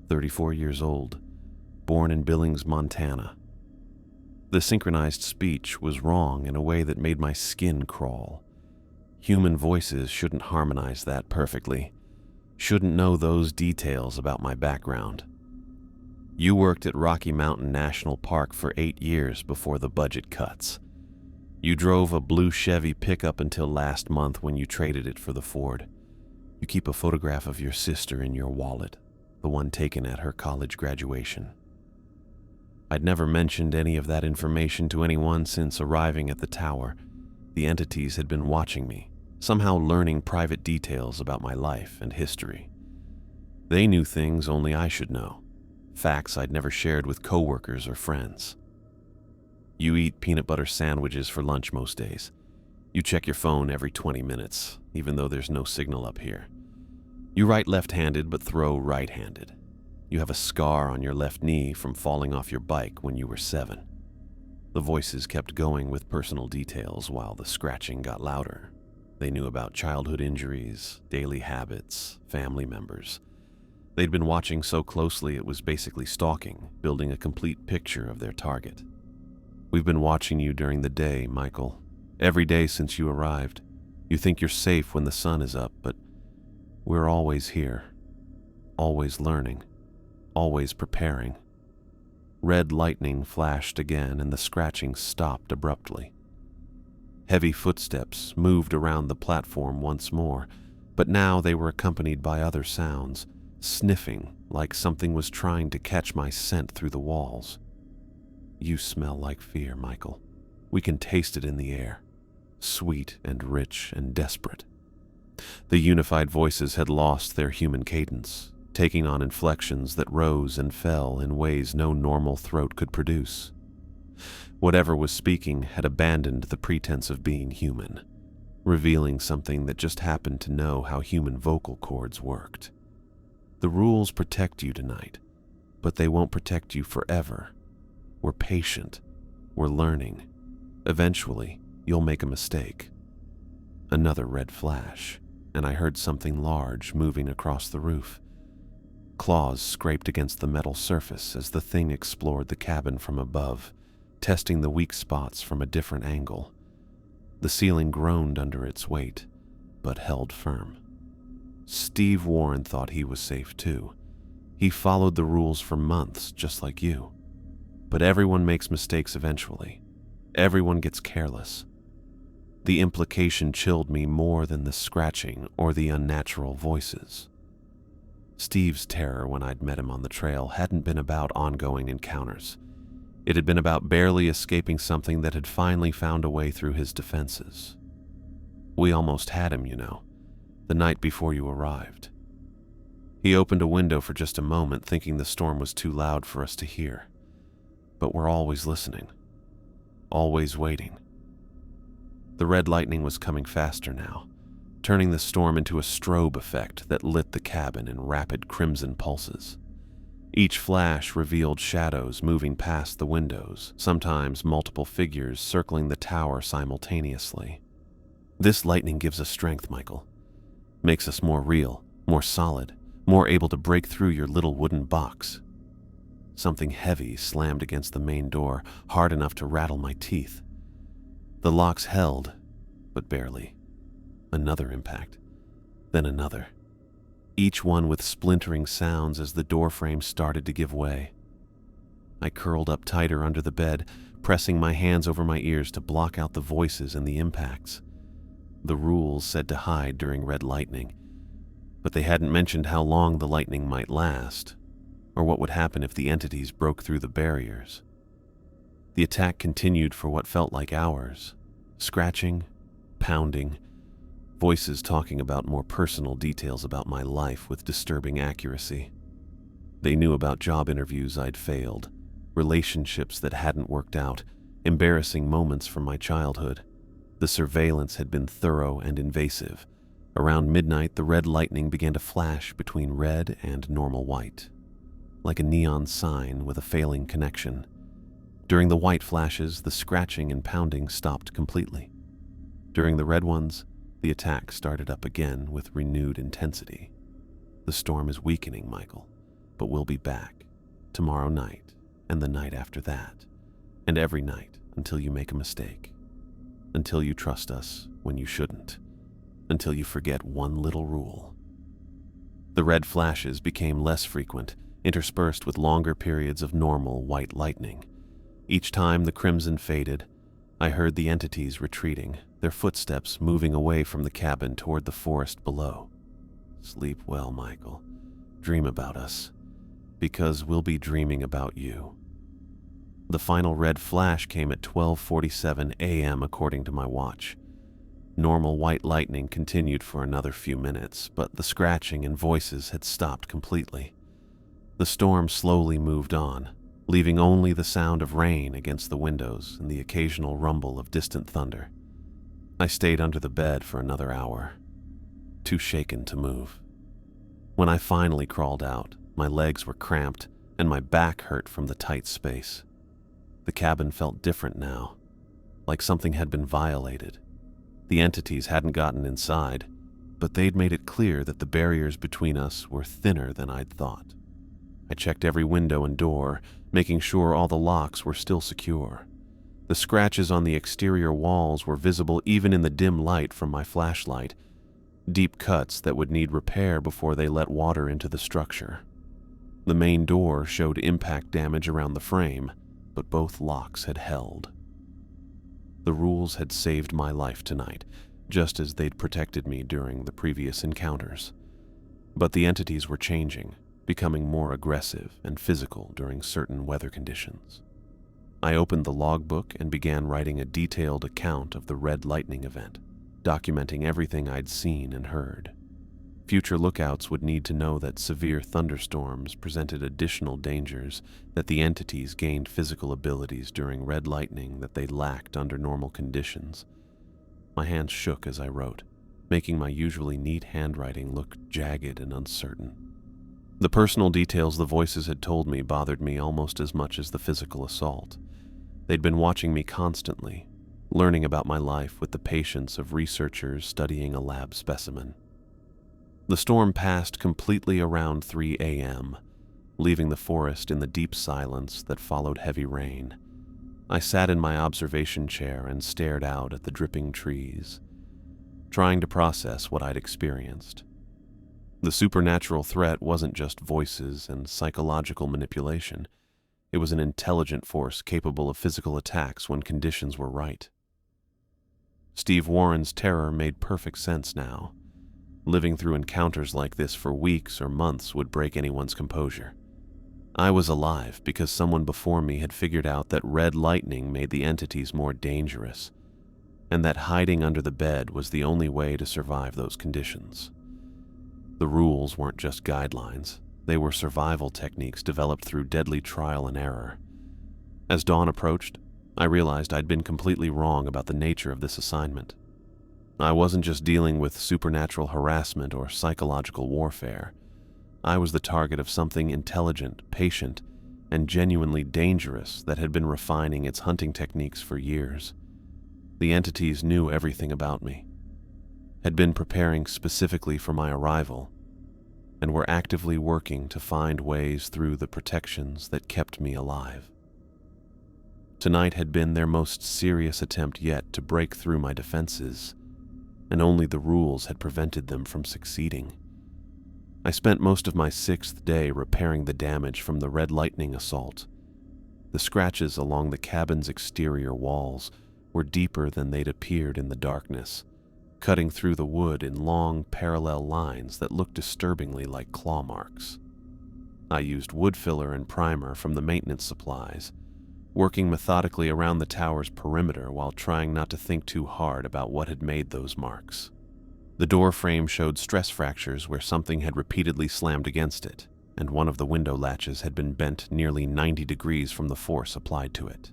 S1: 34 years old, born in Billings, Montana. The synchronized speech was wrong in a way that made my skin crawl. Human voices shouldn't harmonize that perfectly, shouldn't know those details about my background. You worked at Rocky Mountain National Park for 8 years before the budget cuts. You drove a blue Chevy pickup until last month when you traded it for the Ford. You keep a photograph of your sister in your wallet, the one taken at her college graduation. I'd never mentioned any of that information to anyone since arriving at the tower. The entities had been watching me, somehow learning private details about my life and history. They knew things only I should know, facts I'd never shared with coworkers or friends. You eat peanut butter sandwiches for lunch most days. You check your phone every 20 minutes, even though there's no signal up here. You write left-handed but throw right-handed. You have a scar on your left knee from falling off your bike when you were 7. The voices kept going with personal details while the scratching got louder. They knew about childhood injuries, daily habits, family members. They'd been watching so closely it was basically stalking, building a complete picture of their target. We've been watching you during the day, Michael. Every day since you arrived. You think you're safe when the sun is up, but we're always here. Always learning. Always preparing. Red lightning flashed again and the scratching stopped abruptly. Heavy footsteps moved around the platform once more, but now they were accompanied by other sounds, sniffing like something was trying to catch my scent through the walls. You smell like fear, Michael. We can taste it in the air. Sweet and rich and desperate. The unified voices had lost their human cadence, taking on inflections that rose and fell in ways no normal throat could produce. Whatever was speaking had abandoned the pretense of being human, revealing something that just happened to know how human vocal cords worked. The rules protect you tonight, but they won't protect you forever. We're patient. We're learning. Eventually, you'll make a mistake. Another red flash, and I heard something large moving across the roof. Claws scraped against the metal surface as the thing explored the cabin from above, testing the weak spots from a different angle. The ceiling groaned under its weight, but held firm. Steve Warren thought he was safe too. He followed the rules for months, just like you. But everyone makes mistakes eventually. Everyone gets careless. The implication chilled me more than the scratching or the unnatural voices. Steve's terror when I'd met him on the trail hadn't been about ongoing encounters. It had been about barely escaping something that had finally found a way through his defenses. We almost had him, the night before you arrived. He opened a window for just a moment, thinking the storm was too loud for us to hear. But we're always listening, always waiting. The red lightning was coming faster now, turning the storm into a strobe effect that lit the cabin in rapid crimson pulses. Each flash revealed shadows moving past the windows, sometimes multiple figures circling the tower simultaneously. This lightning gives us strength, Michael. Makes us more real, more solid, more able to break through your little wooden box. Something heavy slammed against the main door, hard enough to rattle my teeth. The locks held, but barely. Another impact, then another. Each one with splintering sounds as the doorframe started to give way. I curled up tighter under the bed, pressing my hands over my ears to block out the voices and the impacts. The rules said to hide during red lightning, but they hadn't mentioned how long the lightning might last, or what would happen if the entities broke through the barriers. The attack continued for what felt like hours, scratching, pounding, voices talking about more personal details about my life with disturbing accuracy. They knew about job interviews I'd failed, relationships that hadn't worked out, embarrassing moments from my childhood. The surveillance had been thorough and invasive. Around midnight, the red lightning began to flash between red and normal white, like a neon sign with a failing connection. During the white flashes, the scratching and pounding stopped completely. During the red ones, the attack started up again with renewed intensity. The storm is weakening, Michael, but we'll be back tomorrow night and the night after that, and every night until you make a mistake, until you trust us when you shouldn't, until you forget one little rule. The red flashes became less frequent, interspersed with longer periods of normal white lightning. Each time the crimson faded, I heard the entities retreating, their footsteps moving away from the cabin toward the forest below. Sleep well, Michael. Dream about us, because we'll be dreaming about you. The final red flash came at 12:47 a.m. according to my watch. Normal white lightning continued for another few minutes, but the scratching and voices had stopped completely. The storm slowly moved on, leaving only the sound of rain against the windows and the occasional rumble of distant thunder. I stayed under the bed for another hour, too shaken to move. When I finally crawled out, my legs were cramped and my back hurt from the tight space. The cabin felt different now, like something had been violated. The entities hadn't gotten inside, but they'd made it clear that the barriers between us were thinner than I'd thought. I checked every window and door, making sure all the locks were still secure. The scratches on the exterior walls were visible even in the dim light from my flashlight, deep cuts that would need repair before they let water into the structure. The main door showed impact damage around the frame, but both locks had held. The rules had saved my life tonight, just as they'd protected me during the previous encounters. But the entities were changing, becoming more aggressive and physical during certain weather conditions. I opened the logbook and began writing a detailed account of the red lightning event, documenting everything I'd seen and heard. Future lookouts would need to know that severe thunderstorms presented additional dangers, that the entities gained physical abilities during red lightning that they lacked under normal conditions. My hands shook as I wrote, making my usually neat handwriting look jagged and uncertain. The personal details the voices had told me bothered me almost as much as the physical assault. They'd been watching me constantly, learning about my life with the patience of researchers studying a lab specimen. The storm passed completely around 3 a.m., leaving the forest in the deep silence that followed heavy rain. I sat in my observation chair and stared out at the dripping trees, trying to process what I'd experienced. The supernatural threat wasn't just voices and psychological manipulation. It was an intelligent force capable of physical attacks when conditions were right. Steve Warren's terror made perfect sense now. Living through encounters like this for weeks or months would break anyone's composure. I was alive because someone before me had figured out that red lightning made the entities more dangerous, and that hiding under the bed was the only way to survive those conditions. The rules weren't just guidelines. They were survival techniques developed through deadly trial and error. As dawn approached, I realized I'd been completely wrong about the nature of this assignment. I wasn't just dealing with supernatural harassment or psychological warfare. I was the target of something intelligent, patient, and genuinely dangerous that had been refining its hunting techniques for years. The entities knew everything about me, had been preparing specifically for my arrival, and were actively working to find ways through the protections that kept me alive. Tonight had been their most serious attempt yet to break through my defenses, and only the rules had prevented them from succeeding. I spent most of my 6th day repairing the damage from the red lightning assault. The scratches along the cabin's exterior walls were deeper than they'd appeared in the darkness, cutting through the wood in long, parallel lines that looked disturbingly like claw marks. I used wood filler and primer from the maintenance supplies, working methodically around the tower's perimeter while trying not to think too hard about what had made those marks. The door frame showed stress fractures where something had repeatedly slammed against it, and one of the window latches had been bent nearly 90 degrees from the force applied to it.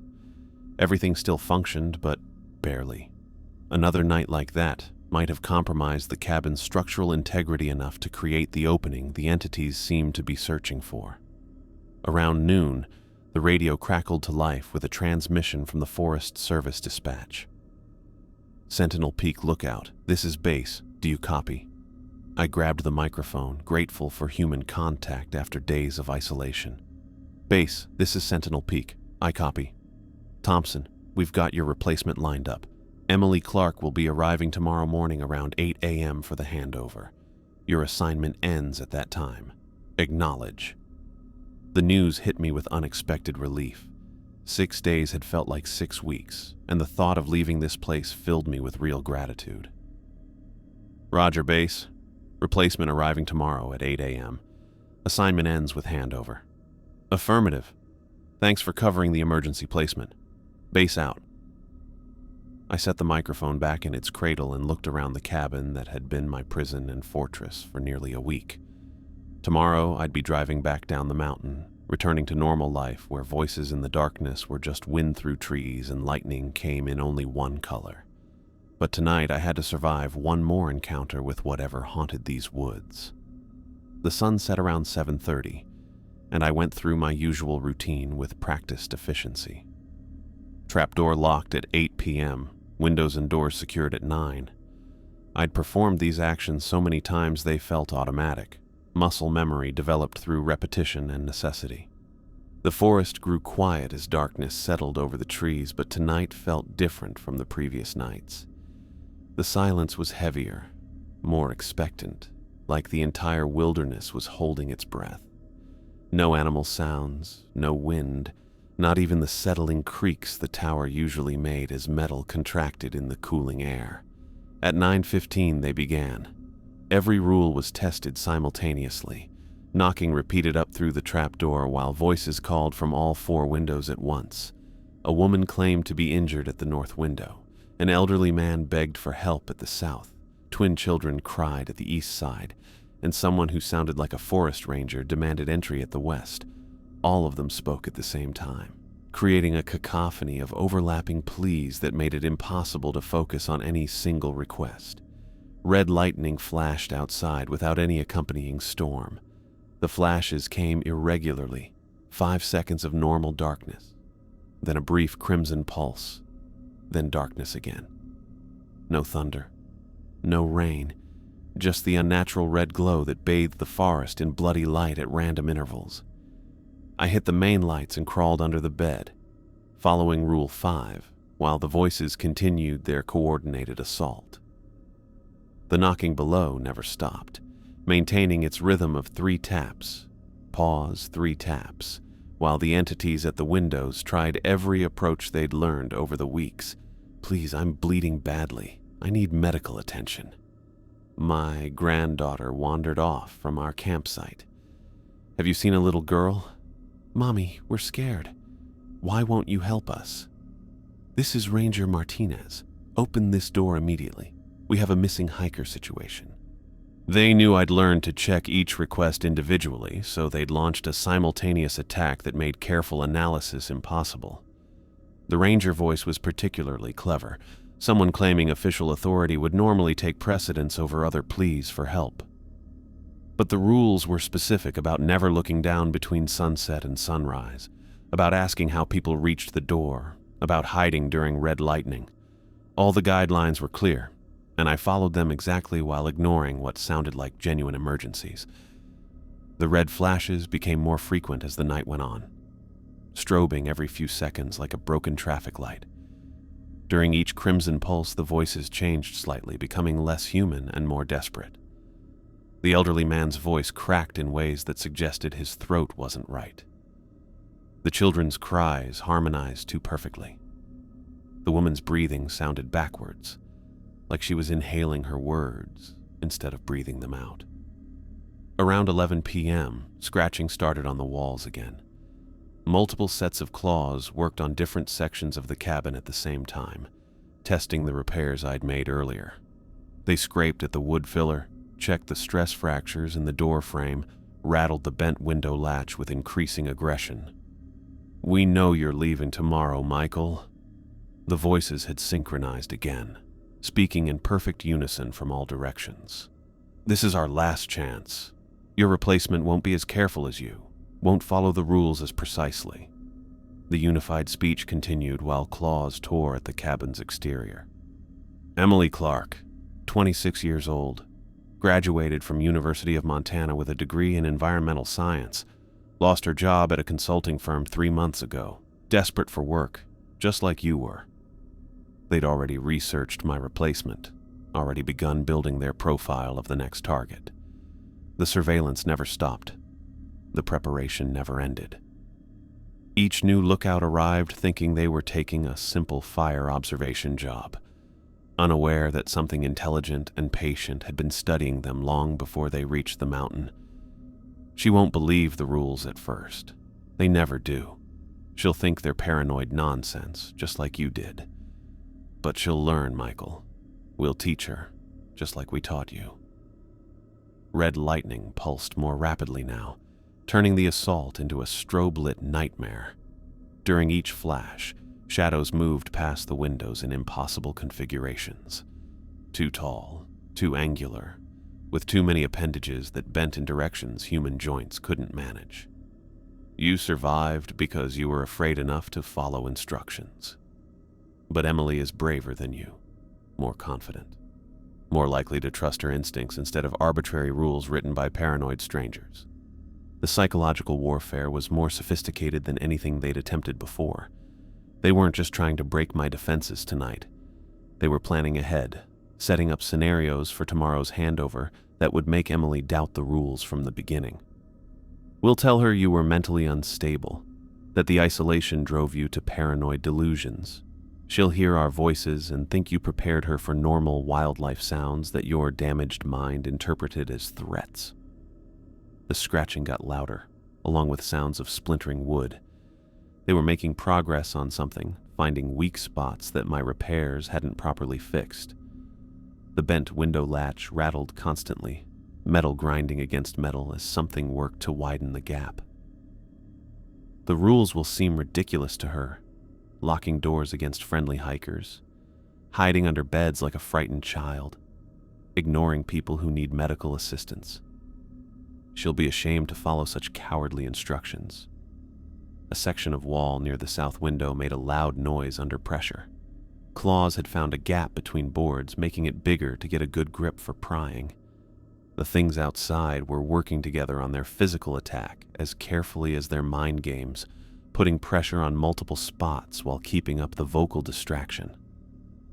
S1: Everything still functioned, but barely. Another night like that might have compromised the cabin's structural integrity enough to create the opening the entities seemed to be searching for. Around noon, the radio crackled to life with a transmission from the Forest Service dispatch. "Sentinel Peak Lookout, this is base. Do you copy?" I grabbed the microphone, grateful for human contact after days of isolation. "Base, this is Sentinel Peak. I copy." "Thompson, we've got your replacement lined up. Emily Clark will be arriving tomorrow morning around 8 a.m. for the handover. Your assignment ends at that time. Acknowledge." The news hit me with unexpected relief. 6 days had felt like 6 weeks, and the thought of leaving this place filled me with real gratitude. "Roger, base. Replacement arriving tomorrow at 8 a.m. Assignment ends with handover." "Affirmative. Thanks for covering the emergency placement. Base out." I set the microphone back in its cradle and looked around the cabin that had been my prison and fortress for nearly a week. Tomorrow, I'd be driving back down the mountain, returning to normal life where voices in the darkness were just wind through trees and lightning came in only one color. But tonight, I had to survive one more encounter with whatever haunted these woods. The sun set around 7:30, and I went through my usual routine with practiced efficiency. Trapdoor locked at 8 p.m., windows and doors secured at 9. I'd performed these actions so many times they felt automatic, muscle memory developed through repetition and necessity. The forest grew quiet as darkness settled over the trees, but tonight felt different from the previous nights. The silence was heavier, more expectant, like the entire wilderness was holding its breath. No animal sounds, no wind, not even the settling creaks the tower usually made as metal contracted in the cooling air. At 9:15 they began. Every rule was tested simultaneously. Knocking repeated up through the trapdoor while voices called from all 4 windows at once. A woman claimed to be injured at the north window. An elderly man begged for help at the south. Twin children cried at the east side, and someone who sounded like a forest ranger demanded entry at the west. All of them spoke at the same time, creating a cacophony of overlapping pleas that made it impossible to focus on any single request. Red lightning flashed outside without any accompanying storm. The flashes came irregularly, 5 seconds of normal darkness, then a brief crimson pulse, then darkness again. No thunder, no rain, just the unnatural red glow that bathed the forest in bloody light at random intervals. I hit the main lights and crawled under the bed. following Rule 5, while the voices continued their coordinated assault. The knocking below never stopped, maintaining its rhythm of 3 taps, pause, 3 taps, while the entities at the windows tried every approach they'd learned over the weeks. "Please, I'm bleeding badly. I need medical attention." My granddaughter wandered off from our campsite. "Have you seen a little girl?" "Mommy, we're scared." "Why won't you help us?" "This is Ranger Martinez. Open this door immediately. We have a missing hiker situation." They knew I'd learned to check each request individually, so they'd launched a simultaneous attack that made careful analysis impossible. The ranger voice was particularly clever. Someone claiming official authority would normally take precedence over other pleas for help. But the rules were specific about never looking down between sunset and sunrise, about asking how people reached the door, about hiding during red lightning. All the guidelines were clear, and I followed them exactly while ignoring what sounded like genuine emergencies. The red flashes became more frequent as the night went on, strobing every few seconds like a broken traffic light. During each crimson pulse, the voices changed slightly, becoming less human and more desperate. The elderly man's voice cracked in ways that suggested his throat wasn't right. The children's cries harmonized too perfectly. The woman's breathing sounded backwards, like she was inhaling her words instead of breathing them out. Around 11 p.m., scratching started on the walls again. Multiple sets of claws worked on different sections of the cabin at the same time, testing the repairs I'd made earlier. They scraped at the wood filler, checked the stress fractures in the door frame, rattled the bent window latch with increasing aggression. "We know you're leaving tomorrow, Michael." The voices had synchronized again, speaking in perfect unison from all directions. "This is our last chance. Your replacement won't be as careful as you, won't follow the rules as precisely." The unified speech continued while claws tore at the cabin's exterior. Emily Clark, 26 years old, graduated from University of Montana with a degree in environmental science, lost her job at a consulting firm 3 months ago, desperate for work, just like you were. They'd already researched my replacement, already begun building their profile of the next target. The surveillance never stopped. The preparation never ended. Each new lookout arrived thinking they were taking a simple fire observation job, unaware that something intelligent and patient had been studying them long before they reached the mountain. She won't believe the rules at first. They never do. She'll think they're paranoid nonsense, just like you did. But she'll learn, Michael. We'll teach her, just like we taught you. Red lightning pulsed more rapidly now, turning the assault into a strobe-lit nightmare. During each flash, shadows moved past the windows in impossible configurations. Too tall, too angular, with too many appendages that bent in directions human joints couldn't manage. You survived because you were afraid enough to follow instructions. But Emily is braver than you, more confident, more likely to trust her instincts instead of arbitrary rules written by paranoid strangers. The psychological warfare was more sophisticated than anything they'd attempted before. They weren't just trying to break my defenses tonight. They were planning ahead, setting up scenarios for tomorrow's handover that would make Emily doubt the rules from the beginning. We'll tell her you were mentally unstable, that the isolation drove you to paranoid delusions. She'll hear our voices and think you prepared her for normal wildlife sounds that your damaged mind interpreted as threats. The scratching got louder, along with sounds of splintering wood. They were making progress on something, finding weak spots that my repairs hadn't properly fixed. The bent window latch rattled constantly, metal grinding against metal as something worked to widen the gap. The rules will seem ridiculous to her, locking doors against friendly hikers, hiding under beds like a frightened child, ignoring people who need medical assistance. She'll be ashamed to follow such cowardly instructions. A section of wall near the south window made a loud noise under pressure. Claws had found a gap between boards, making it bigger to get a good grip for prying. The things outside were working together on their physical attack as carefully as their mind games, putting pressure on multiple spots while keeping up the vocal distraction.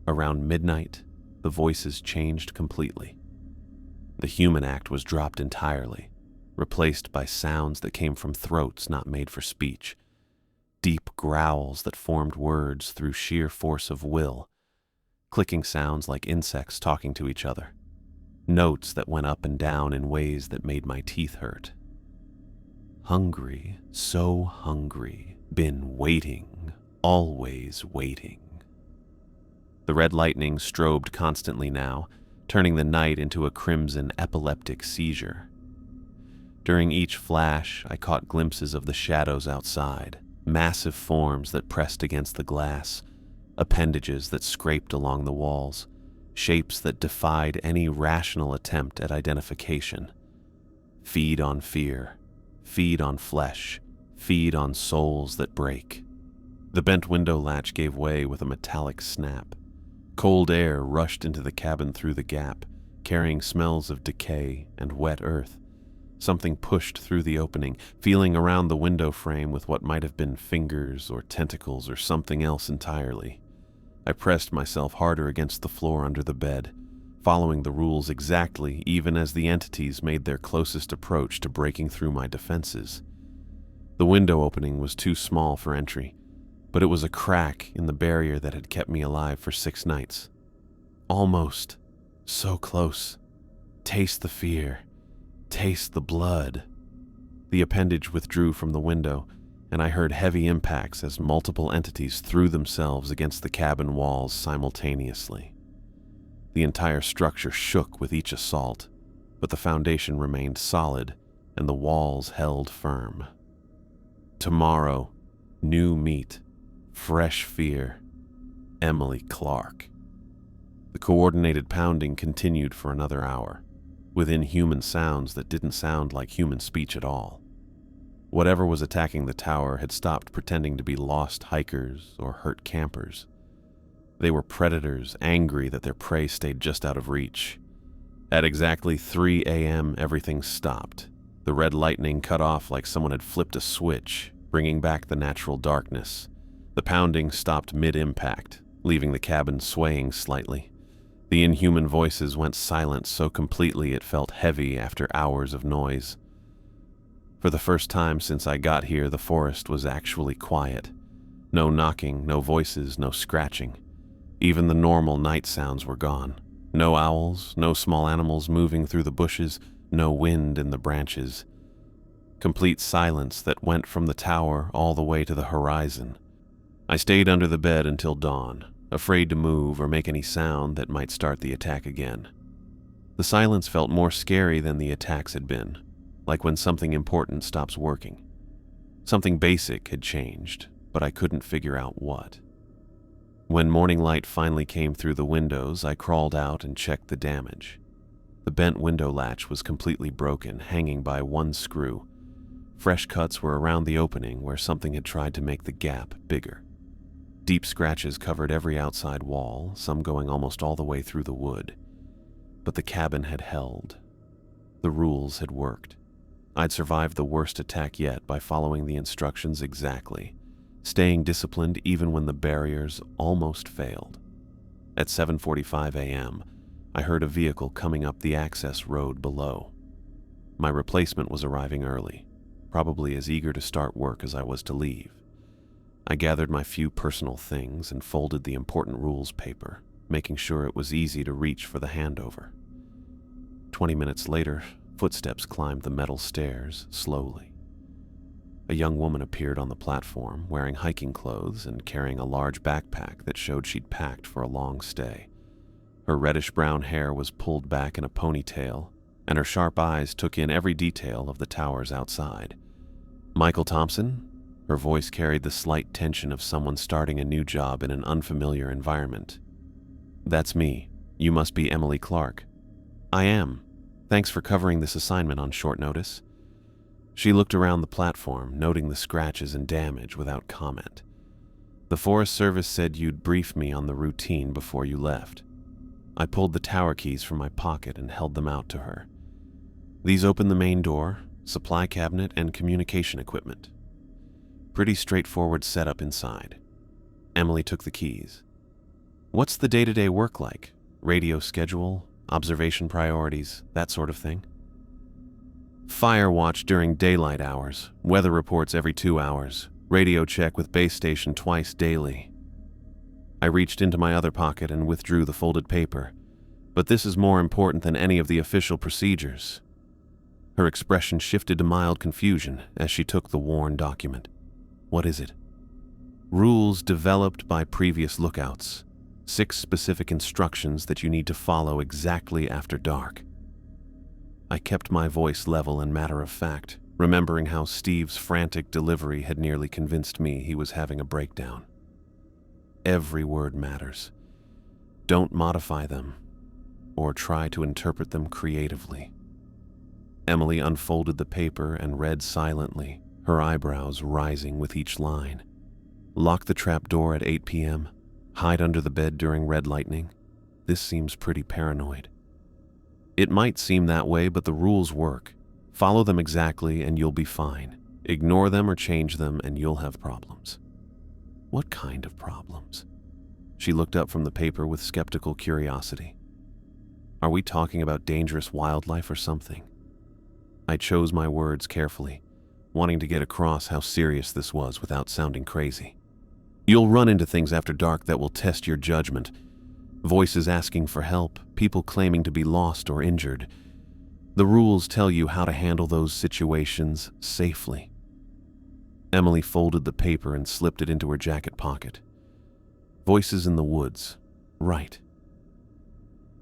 S1: Around midnight, the voices changed completely. The human act was dropped entirely, replaced by sounds that came from throats not made for speech, deep growls that formed words through sheer force of will, clicking sounds like insects talking to each other, notes that went up and down in ways that made my teeth hurt. Hungry, so hungry, been waiting, always waiting. The red lightning strobed constantly now, turning the night into a crimson epileptic seizure. During each flash, I caught glimpses of the shadows outside, massive forms that pressed against the glass, appendages that scraped along the walls, shapes that defied any rational attempt at identification. Feed on fear, feed on flesh, feed on souls that break. The bent window latch gave way with a metallic snap. Cold air rushed into the cabin through the gap, carrying smells of decay and wet earth. Something pushed through the opening, feeling around the window frame with what might have been fingers or tentacles or something else entirely. I pressed myself harder against the floor under the bed, following the rules exactly even as the entities made their closest approach to breaking through my defenses. The window opening was too small for entry, but it was a crack in the barrier that had kept me alive for 6 nights. Almost. So close. Taste the fear. Taste the blood. The appendage withdrew from the window, and I heard heavy impacts as multiple entities threw themselves against the cabin walls simultaneously. The entire structure shook with each assault, but the foundation remained solid and the walls held firm. Tomorrow, new meat, fresh fear. Emily Clark. The coordinated pounding continued for another hour, with inhuman sounds that didn't sound like human speech at all. Whatever was attacking the tower had stopped pretending to be lost hikers or hurt campers. They were predators, angry that their prey stayed just out of reach. At exactly 3 a.m., everything stopped. The red lightning cut off like someone had flipped a switch, bringing back the natural darkness. The pounding stopped mid-impact, leaving the cabin swaying slightly. The inhuman voices went silent so completely it felt heavy after hours of noise. For the first time since I got here, the forest was actually quiet. No knocking, no voices, no scratching. Even the normal night sounds were gone. No owls, no small animals moving through the bushes, no wind in the branches. Complete silence that went from the tower all the way to the horizon. I stayed under the bed until dawn, afraid to move or make any sound that might start the attack again. The silence felt more scary than the attacks had been, like when something important stops working. Something basic had changed, but I couldn't figure out what. When morning light finally came through the windows, I crawled out and checked the damage. The bent window latch was completely broken, hanging by one screw. Fresh cuts were around the opening where something had tried to make the gap bigger. Deep scratches covered every outside wall, some going almost all the way through the wood. But the cabin had held. The rules had worked. I'd survived the worst attack yet by following the instructions exactly, staying disciplined even when the barriers almost failed. At 7:45 a.m., I heard a vehicle coming up the access road below. My replacement was arriving early, probably as eager to start work as I was to leave. I gathered my few personal things and folded the important rules paper, making sure it was easy to reach for the handover. 20 minutes later, footsteps climbed the metal stairs slowly. A young woman appeared on the platform, wearing hiking clothes and carrying a large backpack that showed she'd packed for a long stay. Her reddish-brown hair was pulled back in a ponytail, and her sharp eyes took in every detail of the towers outside. "Michael Thompson?" Her voice carried the slight tension of someone starting a new job in an unfamiliar environment. "That's me. You must be Emily Clark." "I am. Thanks for covering this assignment on short notice." She looked around the platform, noting the scratches and damage without comment. "The Forest Service said you'd brief me on the routine before you left." I pulled the tower keys from my pocket and held them out to her. "These open the main door, supply cabinet, and communication equipment." Pretty straightforward setup inside. Emily took the keys. What's the day-to-day work like? Radio schedule, observation priorities, that sort of thing? Fire watch during daylight hours, weather reports every 2 hours, radio check with base station twice daily. I reached into my other pocket and withdrew the folded paper, but this is more important than any of the official procedures. Her expression shifted to mild confusion as she took the worn document. What is it? Rules developed by previous lookouts. 6 specific instructions that you need to follow exactly after dark. I kept my voice level and matter of fact, remembering how Steve's frantic delivery had nearly convinced me he was having a breakdown. Every word matters. Don't modify them, or try to interpret them creatively. Emily unfolded the paper and read silently, her eyebrows rising with each line. Lock the trap door at 8 p.m., hide under the bed during red lightning. This seems pretty paranoid. It might seem that way, but the rules work. Follow them exactly and you'll be fine. Ignore them or change them and you'll have problems. What kind of problems? She looked up from the paper with skeptical curiosity. Are we talking about dangerous wildlife or something? I chose my words carefully, wanting to get across how serious this was without sounding crazy. You'll run into things after dark that will test your judgment. Voices asking for help, people claiming to be lost or injured. The rules tell you how to handle those situations safely. Emily folded the paper and slipped it into her jacket pocket. Voices in the woods. Right.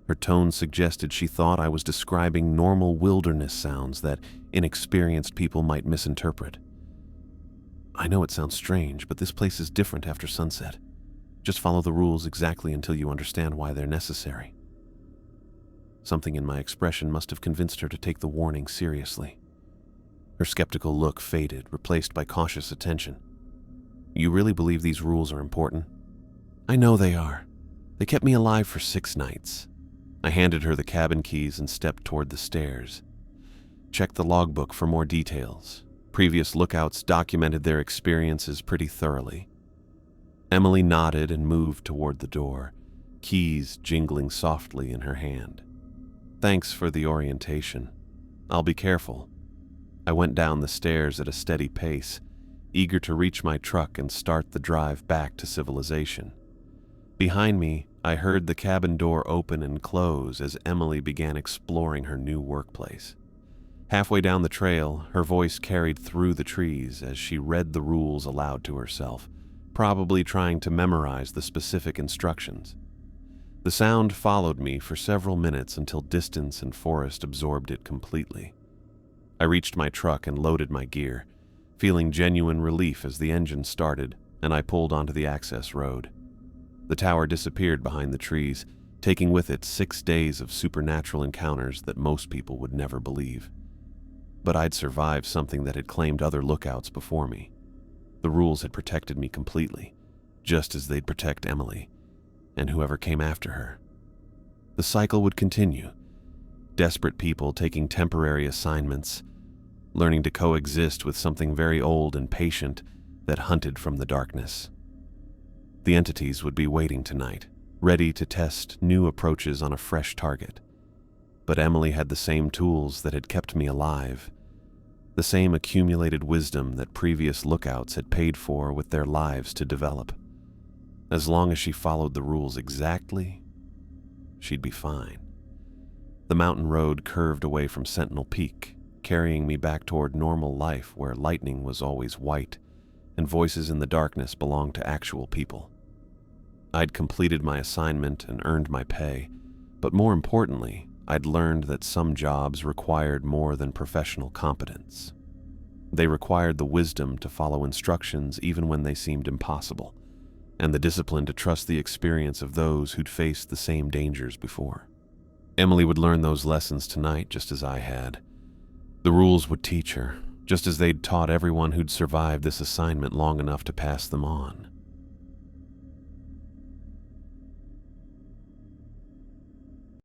S1: Her tone suggested she thought I was describing normal wilderness sounds that inexperienced people might misinterpret. I know it sounds strange, but this place is different after sunset. Just follow the rules exactly until you understand why they're necessary. Something in my expression must have convinced her to take the warning seriously. Her skeptical look faded, replaced by cautious attention. You really believe these rules are important? I know they are. They kept me alive for 6 nights. I handed her the cabin keys and stepped toward the stairs. Check the logbook for more details. Previous lookouts documented their experiences pretty thoroughly. Emily nodded and moved toward the door, keys jingling softly in her hand. Thanks for the orientation. I'll be careful. I went down the stairs at a steady pace, eager to reach my truck and start the drive back to civilization. Behind me, I heard the cabin door open and close as Emily began exploring her new workplace. Halfway down the trail, her voice carried through the trees as she read the rules aloud to herself, probably trying to memorize the specific instructions. The sound followed me for several minutes until distance and forest absorbed it completely. I reached my truck and loaded my gear, feeling genuine relief as the engine started and I pulled onto the access road. The tower disappeared behind the trees, taking with it 6 days of supernatural encounters that most people would never believe. But I'd survived something that had claimed other lookouts before me. The rules had protected me completely, just as they'd protect Emily and whoever came after her. The cycle would continue. Desperate people taking temporary assignments, learning to coexist with something very old and patient that hunted from the darkness. The entities would be waiting tonight, ready to test new approaches on a fresh target. But Emily had the same tools that had kept me alive, the same accumulated wisdom that previous lookouts had paid for with their lives to develop. As long as she followed the rules exactly, she'd be fine. The mountain road curved away from Sentinel Peak, carrying me back toward normal life where lightning was always white and voices in the darkness belonged to actual people. I'd completed my assignment and earned my pay, but more importantly, I'd learned that some jobs required more than professional competence. They required the wisdom to follow instructions even when they seemed impossible, and the discipline to trust the experience of those who'd faced the same dangers before. Emily would learn those lessons tonight just as I had. The rules would teach her, just as they'd taught everyone who'd survived this assignment long enough to pass them on.